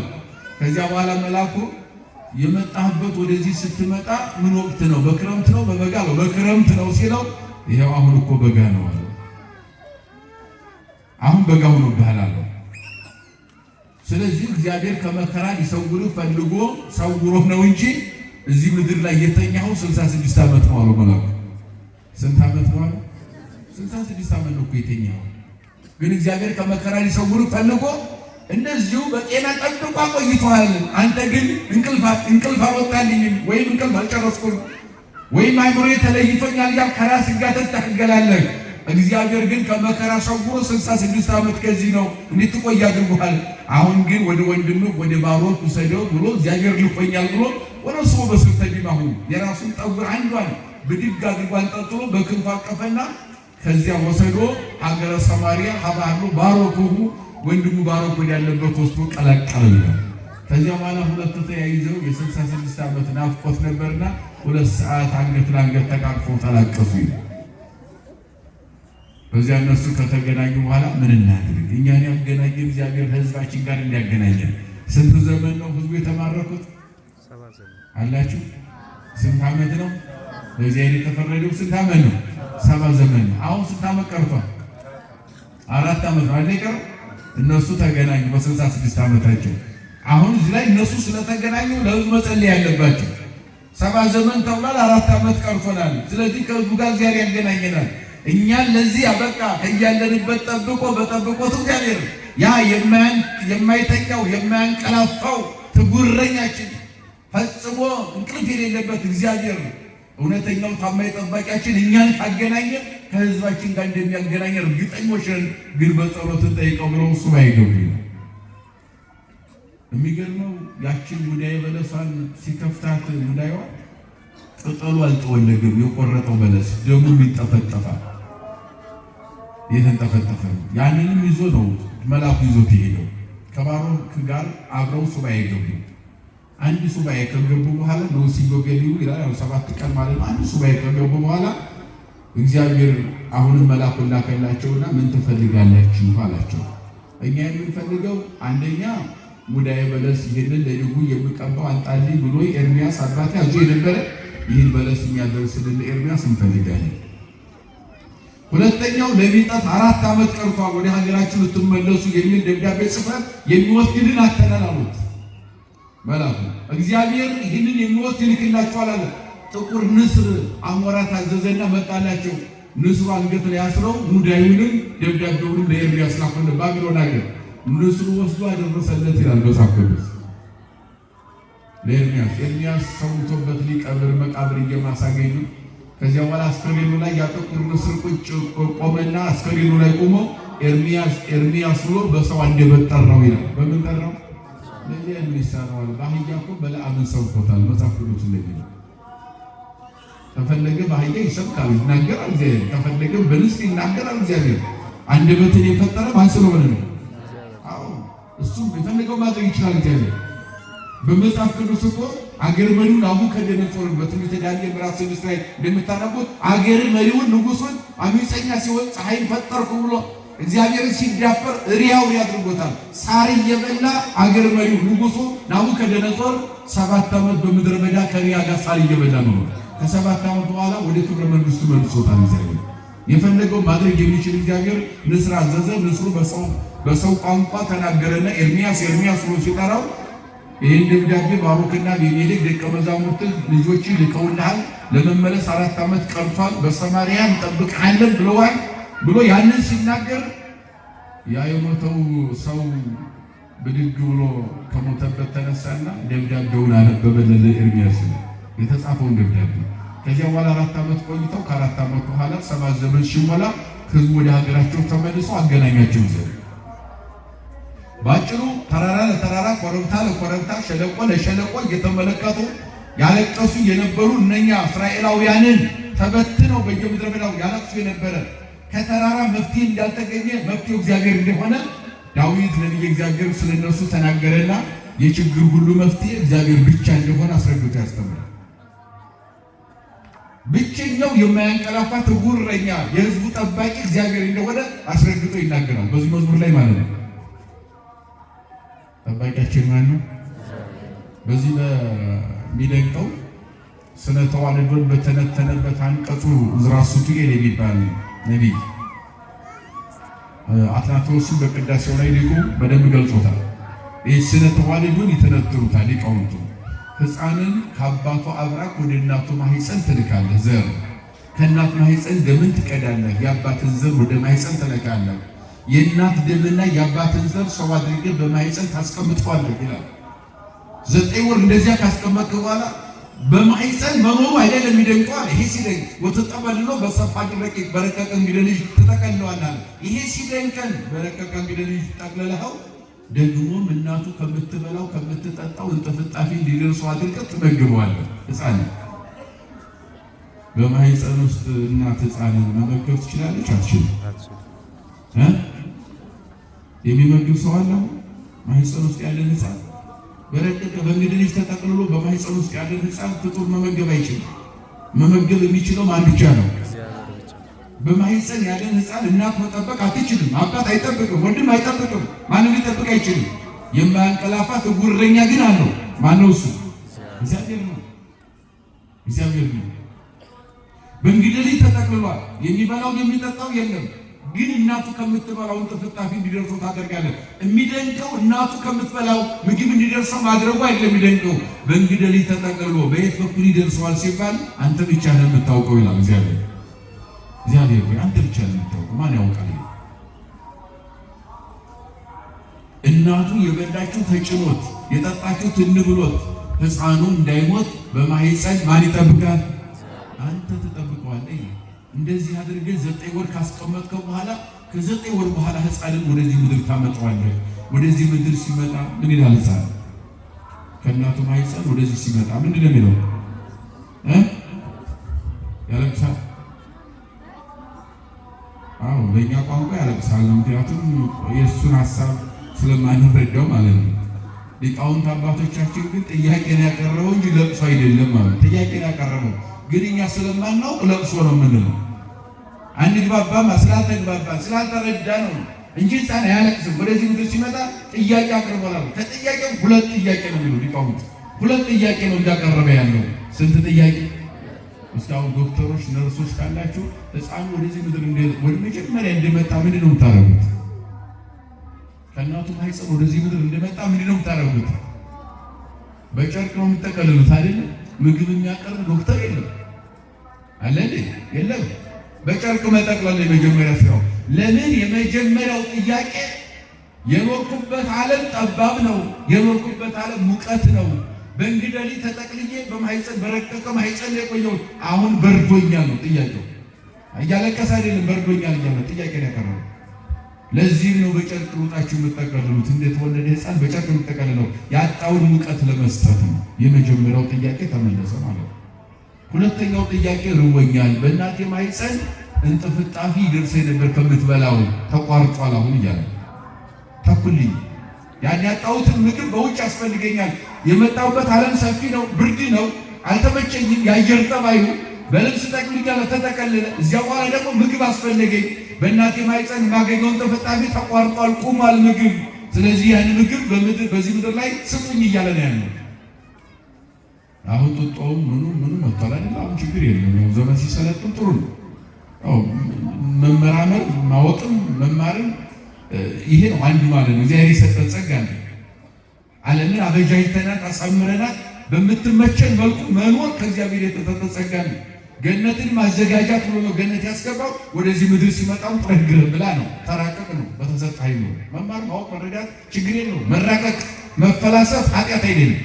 ከዚያ በኋላ መልአኩ የመጣህበት ወደዚህ ስትመጣ ምን ወቅት ነው? በክረምት ነው በበጋ ነው? በክረምት ነው ሲለው ይሄው አሁን እኮ በጋ ነው አለው። አሁን በጋ ሆኖብሃል አለው። ስለዚህ እግዚአብሔር ከመከራ ሊሰውርህ ፈልጎ ሰውሮህ ነው እንጂ እዚህ ምድር ላይ የተኛው 66 ዓመት ነው አለው መልአኩ። ስንት ዓመት ነው አለው? 66 ዓመት ነው እኮ የተኛው። ግን እግዚአብሔር ከመከራ ሊሰውርህ ፈልጎ እንደዚሁ በጤና ጠብቆ ቆይቷል። አንተ ግን እንቅልፍ አልወጣልኝም ወይም እንቅልፍ አልጨረስኩም ወይም አይምሮዬ ተለይቶኛል እያልክ ከራስህ ጋር ትታገላለህ። እግዚአብሔር ግን ከመከራ ሰውሮ 66 ዓመት ከዚህ ነው እንድትቆይ አድርጎሃል። አሁን ግን ወደ ወንድምህ ወደ ባሮክ ውሰደው ብሎ እግዚአብሔር ልኮኛል ብሎ ወደ እሱ በስተዲማሁ የራሱን ጠጉር አንዷን ብድግ አድርጎ አንጠልጥሎ በክንፉ አቀፈና ከዚያ ወሰዶ ሀገረ ሰማርያ ሀባሉ ባሮኩ ወንድሙ ባሮክ ወደ ያለበት ወስዶ ቀላቀለው ይላል። ከዚያ በኋላ ሁለቱ ተያይዘው የ66 ዓመት ናፍቆት ነበርና 2 ሰዓት አንገት ለአንገት ተቃቅፈው ተላቀሱ ይላል። በዚያ እነሱ ከተገናኙ በኋላ ምን እናድርግ? እኛን ያገናኘ እግዚአብሔር ሕዝባችን ጋር እንዲያገናኘን። ስንት ዘመን ነው ሕዝቡ የተማረኩት አላችሁ? ስንት ዓመት ነው በዚያ የተፈረደው? ስንት ዓመት ነው? 7 ዘመን ነው። አሁን ስንት ዓመት ቀርቷል? 4 ዓመት ነው አይደል? እነሱ ተገናኙ በ66 ዓመታቸው። አሁን እዚህ ላይ እነሱ ስለተገናኙ ለሕዝቡ መጸለይ ያለባቸው 7 ዘመን ተብሏል። 4 ዓመት ቀርቶናል። ስለዚህ ከሕዝቡ ጋር እግዚአብሔር ያገናኘናል። እኛን ለዚህ አበቃ ከያለንበት ጠብቆ በጠብቆት እግዚአብሔር ያ የማይተኛው የማያንቀላፋው ትጉረኛችን ፈጽሞ እንቅልፍ የሌለበት እግዚአብሔር እውነተኛው ታማኝ ጠባቂያችን እኛን ካገናኘ ከሕዝባችን ጋር እንደሚያገናኘ እርግጠኞች ነን። ግን በጸሎት ጠይቀው ብለው እሱ ባይገቡ የሚገርመው ያችን ሙዳየ በለሷን ሲከፍታት ሙዳይዋ ቅጠሉ አልጠወለገም። የቆረጠው በለስ ደሙ ይጠፈጠፋል። የተንጠፈጠፈ ያንንም ይዞ ነው መልአኩ ይዞት ሄደው ከባሮክ ጋር አብረው ሱባኤ ገቡ። አንድ ሱባኤ ከገቡ በኋላ ነው ሲጎገሉ ይላል 7 ቀን ማለት ነው። አንድ ሱባኤ ከገቡ በኋላ እግዚአብሔር አሁንም መልአኩን ላከላቸውና ምን ትፈልጋላችሁ አላቸው። እኛ የምንፈልገው አንደኛ ሙዳየ በለስ ይሄንን ለልጉ የሚቀባው አንጣልኝ ብሎ ኤርምያስ አባቴ አዞ የነበረ ይህን በለስ የሚያደርስልን ኤርምያስ እንፈልጋለን። ሁለተኛው ለሚጠት 4 ዓመት ቀርቷል ወደ ሀገራችን ልትመለሱ የሚል ደብዳቤ ጽፈን የሚወስድልን አተናል አሉት። መልአኩ እግዚአብሔር ይህንን የሚወስድ ይልክላችኋል አለ። ጥቁር ንስር አሞራ ታዘዘና መጣላቸው። ንስሩ አንገት ላይ አስረው ሙዳዩንም ደብዳቤውንም ለኤርምያስ ላከለ ባቢሎን ሀገር። ንስሩ ወስዶ አደረሰለት ይላል መጽሐፍ ቅዱስ ለኤርምያስ። ኤርምያስ ሰውቶበት ሊቀብር መቃብር እየማሳገኙ ከዚያ በኋላ አስከሬኑ ላይ ያጠቁር ንስር ቁጭ ቆመና አስከሬኑ ላይ ቆሞ ኤርምያስ ብሎ በሰው አንደበት ጠራው ይላል። በምን ጠራው? ለዚህ ምን ይሰራዋል? በአህያ እኮ በለዓምን ሰብኮታል መጽሐፍ ቅዱስ እንደሚለው። ተፈለገ በአህያ ይሰብካል ይናገራል እግዚአብሔር፣ ተፈለገ በንስር ይናገራል እግዚአብሔር። አንደበትን የፈጠረ ማን ስለሆነ ነው? አዎ እሱም የፈለገው ማድረግ ይችላል እግዚአብሔር። በመጽሐፍ ቅዱስ እኮ አገር መሪውን ናቡከደነፆር በትንቢተ ዳንኤል ምዕራፍ 6 ላይ እንደምታነቡት አገር መሪውን ንጉሱን አመፀኛ ሲሆን ፀሐይን ፈጠርኩ ብሎ እግዚአብሔርን ሲዳፈር ሪያው ያድርጎታል። ሳር እየበላ አገር መሪው ንጉሱ ናቡከደነፆር 7 ዓመት በምድረ በዳ ከሪያ ጋር ሳር እየበላ ነው። ከ7 ዓመት በኋላ ወደ ክብረ መንግስቱ መልሶታል። እግዚአብሔር የፈለገው ማድረግ የሚችል እግዚአብሔር ንስር አዘዘ። ንስሩ በሰው ቋንቋ ተናገረና ኤርምያስ ብሎ ሲጠራው ይህን ደብዳቤ ባሮክና ቤኔዴክ ደቀ መዛሙርት ልጆች ልከውልሃል፣ ለመመለስ 4 ዓመት ቀርቷል፣ በሰማርያ እንጠብቅሃለን ብለዋል ብሎ ያንን ሲናገር ያ የሞተው ሰው ብድግ ብሎ ከሞተበት ተነሳና ደብዳቤውን አነበበለት ለኤርምያስ የተጻፈውን ደብዳቤ። ከዚያ በኋላ 4 ዓመት ቆይተው ከ4 ዓመት በኋላ 7 ዘመን ሲሞላ ህዝቡ ወደ ሀገራቸው ተመልሰው አገናኛቸው ዘንድ ባጭሩ ተራራ ለተራራ ኮረብታ ለኮረብታ ሸለቆ ለሸለቆ እየተመለከቱ ያለቀሱ የነበሩ እነኛ እስራኤላውያንን ተበትነው በየምድረ በዳው ያለቅሱ የነበረ ከተራራ መፍትሄ እንዳልተገኘ መፍትሄው እግዚአብሔር እንደሆነ ዳዊት ነቢየ እግዚአብሔር ስለነሱ ተናገረና የችግር ሁሉ መፍትሄ እግዚአብሔር ብቻ እንደሆነ አስረግጦ ያስተምራል። ብቸኛው የማያንቀላፋ ትጉህ እረኛ የህዝቡ ጠባቂ እግዚአብሔር እንደሆነ አስረግጦ ይናገራል በዚህ መዝሙር ላይ ማለት ነው። ጠባቂያችን ማን ነው? በዚህ በሚደንቀው ስነ ተዋልዶን በተነተነበት አንቀጹ ዕዝራ ሱቱኤል የሚባል ነቢይ አትናቴዎስን በቅዳሴው ላይ ሊቁ በደንብ ገልጾታል። ይህ ስነ ተዋልዶን ይተነትኑታል ሊቃውንቱ። ሕፃንን ከአባቱ አብራክ ወደ እናቱ ማህፀን ትልካለህ፣ ዘር ከእናት ማህፀን ደምን ትቀዳለህ፣ የአባትን ዘር ወደ ማህፀን ትልካለህ፣ የእናት ደምና የአባትን ዘር ሰው አድርገህ በማህፀን ታስቀምጠዋለህ ይላል። 9 ወር እንደዚያ ካስቀመጥክ በኋላ በማህፀን መኖሩ አይደለም የሚደንቀዋል። ይሄ ሲደንቅ ወተጠበልሎ በሰፋ ረቂቅ በረቀቀ እንግደ ልጅ ተጠቀልለዋል። ይሄ ሲደንቀን በረቀቀ እንግደ ልጅ ጠቅልለኸው ደግሞም እናቱ ከምትበላው ከምትጠጣው እንጥፍጣፊ እንዲደርሰው አድርገህ ትመግበዋለህ። ሕፃን በማህፀን ውስጥ እናት ሕፃንን መመገብ ትችላለች? አትችልም። የሚመግብ ሰው አለ? ማህፀን ውስጥ ያለን ሕፃን በረቀቀ በእንግደ ልጅ ተጠቅልሎ በማህፀን ውስጥ ያለን ሕፃን ፍጡር መመገብ አይችልም። መመገብ የሚችለው ማን ብቻ ነው? በማህፀን ያለን ሕፃን እናት መጠበቅ አትችልም። አባት አይጠብቅም፣ ወንድም አይጠብቅም፣ ማንም ሊጠብቅ አይችልም። የማያንቀላፋ ትጉህ እረኛ ግን አለው። ማነው እሱ? እግዚአብሔር ነው። እግዚአብሔር ነው። በእንግደ ልጅ ተጠቅልሏል። የሚበላው የሚጠጣው የለም፣ ግን እናቱ ከምትበላው እንጥፍጣፊ እንዲደርሰው ታደርጋለህ። የሚደንቀው እናቱ ከምትበላው ምግብ እንዲደርሰው ማድረጉ አይደለም። የሚደንቀው በእንግደ ልጅ ተጠቅልሎ በየት በኩል ይደርሰዋል ሲባል አንተ ብቻ ነህ የምታውቀው ይላል እግዚአብሔር። እግዚአብሔር ሆይ አንተ ብቻ ነህ የምታውቀው፣ ማን ያውቃል? እናቱ የበላችሁ ተጭኖት የጠጣችሁ ትንብሎት ሕፃኑ እንዳይሞት በማህፀን ማን ይጠብቃል? አንተ ትጠብቀዋለህ። እንደዚህ አድርገህ 9 ወር ካስቀመጥከው በኋላ ከ9 ወር በኋላ ሕፃንን ወደዚህ ምድር ታመጣዋለህ። ወደዚህ ምድር ሲመጣ ምን ይላል? ሕፃን ከእናቱ ማህፀን ወደዚህ ሲመጣ ምንድን ነው የሚለው? ያለቅሳል። አዎ በእኛ ቋንቋ ያለቅሳል። ምክንያቱም የእሱን ሀሳብ ስለማንረዳው ማለት ነው። ሊቃውንት አባቶቻችን ግን ጥያቄን ያቀረበው እንጂ ለቅሶ አይደለም ማለት ጥያቄን ያቀረበው ግን እኛ ስለማናውቅ ለቅሶ ነው የምንለው። አንግባባም ስላልተግባባን ስላልተረዳ ነው እንጂ ሕፃን አያለቅስም። ወደዚህ ምድር ሲመጣ ጥያቄ አቅርቧል። ከጥያቄው ሁለት ጥያቄ ነው የሚሉ ሊቃውንት፣ ሁለት ጥያቄ ነው እንዳቀረበ ያለው። ስንት ጥያቄ? እስካሁን ዶክተሮች፣ ነርሶች ካላችሁ ሕፃኑ ወደዚህ ምድር ወደ መጀመሪያ እንደመጣ ምንድን ነው የምታደርጉት? ከእናቱ ማህፀን ወደዚህ ምድር እንደመጣ ምንድን ነው የምታደርጉት? በጨርቅ ነው የምትጠቀልሉት አይደል? ምግብ የሚያቀርብ ዶክተር የለም አለ እንዴ? የለም። በጨርቅ መጠቅለል የመጀመሪያ ስራው። ለምን? የመጀመሪያው ጥያቄ የኖርኩበት ዓለም ጠባብ ነው፣ የኖርኩበት ዓለም ሙቀት ነው። በእንግደሊ ተጠቅልዬ በማህፀን በረቀቀ ማህፀን የቆየሁት አሁን በርዶኛል ነው ጥያቄው። እያለቀሰ አይደለም፣ በርዶኛል እያለ ጥያቄ ነው ያቀረበው። ለዚህም ነው በጨርቅ ሩጣችሁ የምትጠቀልሉት። እንደተወለደ ሕፃን በጨርቅ የምትጠቀልለው ያጣውን ሙቀት ለመስጠት ነው። የመጀመሪያው ጥያቄ ተመለሰ ማለት ነው። ሁለተኛው ጥያቄ ርቦኛል፣ በእናቴ ማህፀን እንጥፍጣፊ ይደርሰኝ ነበር ከምትበላው ተቋርጧል አሁን እያለ ተኩልኝ፣ ያን ያጣሁትን ምግብ በውጭ ያስፈልገኛል። የመጣሁበት ዓለም ሰፊ ነው፣ ብርድ ነው፣ አልተመቸኝም። የአየር ጠባዩ በልብስ ጠቅልያ ተጠቀለለ። እዚያ በኋላ ደግሞ ምግብ አስፈለገኝ። በእናቴ ማህፀን የማገኘውን ተፈጣፊ ተቋርጧል፣ ቁሟል ምግብ። ስለዚህ ያን ምግብ በዚህ ምድር ላይ ስጡኝ እያለ ነው ያለው። አሁን ጡጦውም ምኑ መጥቷል አይደል? አሁን ችግር የለም። ያው ዘመን ሲሰለጥን ጥሩ ነው። መመራመር ማወቅም መማርም ይሄ ነው አንዱ ማለት ነው። እግዚአብሔር የሰጠን ጸጋ ነው። ዓለምን አበጃጅተናት አሳምረናት በምትመቸን መልኩ መኖር ከእግዚአብሔር የተሰጠ ጸጋ ነው። ገነትን ማዘጋጃት ብሎ ነው ገነት ያስገባው። ወደዚህ ምድር ሲመጣም ጠግር ብላ ነው፣ ተራቀቅ ነው። በተሰጠ ኃይል ነው መማር ማወቅ መረዳት ችግር የለውም። መራቀቅ መፈላሰፍ ኃጢአት አይደለም።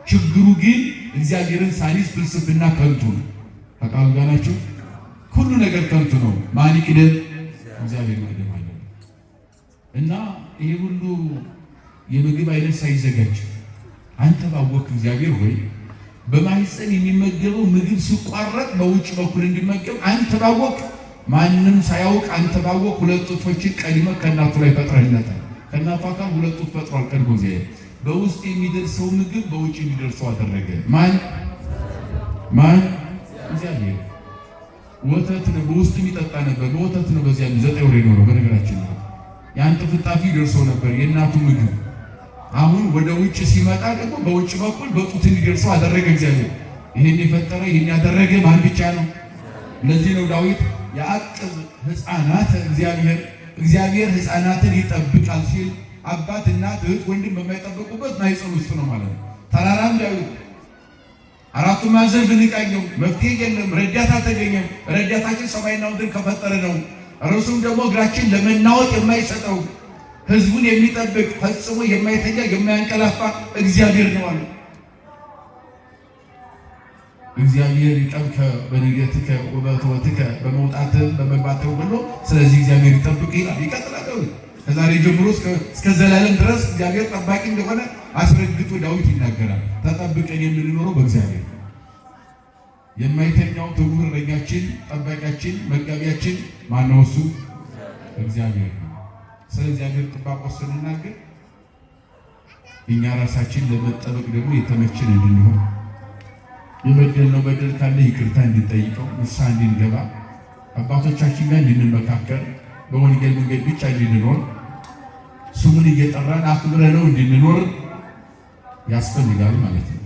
ችግሩ ግን እግዚአብሔርን ሳሊስ ፍልስፍና ከንቱ ነው። ከቃሉ ጋር ናቸው። ሁሉ ነገር ከንቱ ነው። ማን ይቅደም? እግዚአብሔር ይቅደም አለ እና ይሄ ሁሉ የምግብ አይነት ሳይዘጋጅ አንተ ባወቅ እግዚአብሔር ሆይ በማህፀን የሚመገበው ምግብ ሲቋረጥ በውጭ በኩል እንዲመገብ አንተ ባወቅ፣ ማንም ሳያውቅ አንተ ባወቅ ሁለት ጡቶችን ቀድመህ ከእናቱ ላይ ፈጥረህለታል። ከእናቱ አካል ሁለት ጡት ፈጥሯል ቀድሞ እግዚአብሔር። በውስጥ የሚደርሰው ምግብ በውጭ እንዲደርሰው አደረገ። ማን? እግዚአብሔር። ወተት ነው በውስጥ የሚጠጣ ነበር። በወተት ነው በዚያ 9 ወር የኖረው። በነገራችን ነው ያን ጥፍጣፊ ደርሰው ነበር የእናቱ ምግብ። አሁን ወደ ውጭ ሲመጣ ደግሞ በውጭ በኩል በጡት እንዲደርሰው አደረገ እግዚአብሔር። ይሄን የፈጠረ ይሄን ያደረገ ማን ብቻ ነው? ለዚህ ነው ዳዊት ያዕቅብ ሕፃናት እግዚአብሔር ሕፃናትን ይጠብቃል ሲል አባት እናት እህት ወንድም በማይጠብቁበት ማህፀን ውስጥ ነው ማለት ነው። ተራራም ዳዊት አራቱ ማዕዘን ብንቃኘው መፍትሄ የለም፣ ረዳት አልተገኘም። ረዳታችን ሰማይና ምድር ከፈጠረ ነው። እርሱም ደግሞ እግራችን ለመናወጥ የማይሰጠው ሕዝቡን የሚጠብቅ ፈጽሞ የማይተኛ የማያንቀላፋ እግዚአብሔር ነው አለ። እግዚአብሔር ይጠብቅ በነገትከ ወበትወትከ በመውጣትህ በመግባትህ ሁሉ። ስለዚህ እግዚአብሔር ይጠብቅ ይላል። ይቀጥላል። ከዛሬ ጀምሮ እስከ ዘላለም ድረስ እግዚአብሔር ጠባቂ እንደሆነ አስረግጦ ዳዊት ይናገራል። ተጠብቀን የምንኖረው በእግዚአብሔር የማይተኛው ትጉህ እረኛችን፣ ጠባቂያችን፣ መጋቢያችን ማነው? እሱ እግዚአብሔር ነው። ስለ እግዚአብሔር ጥበቃ ስንናገር እኛ ራሳችን ለመጠበቅ ደግሞ የተመቸን እንድንሆን የበደልነው በደል ካለ ይቅርታ እንድንጠይቀው ንስሐ እንድንገባ አባቶቻችን ጋር እንድንመካከር በወንጌል መንገድ ብቻ እንድንኖር ስሙን እየጠራን አክብረነው እንድንኖር ያስፈልጋል ማለት ነው።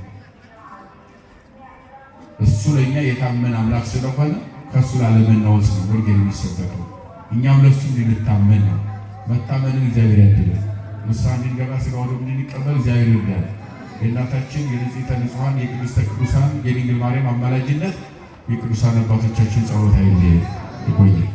እሱ ለእኛ የታመን አምላክ ስለሆነ ከእሱ ላለመናወጽ ነው ወንጌል የሚሰበከው። እኛም ለእሱ እንድንታመን ነው። መታመንን እግዚአብሔር ያድለን። ንስሐ እንድንገባ ሥጋው ደሙን እንድንቀበል እግዚአብሔር ይርዳል። የእናታችን የንጽሕተ ንጹሐን የቅድስተ ቅዱሳን የድንግል ማርያም አማላጅነት የቅዱሳን አባቶቻችን ጸሎት አይለየን። ይቆየን።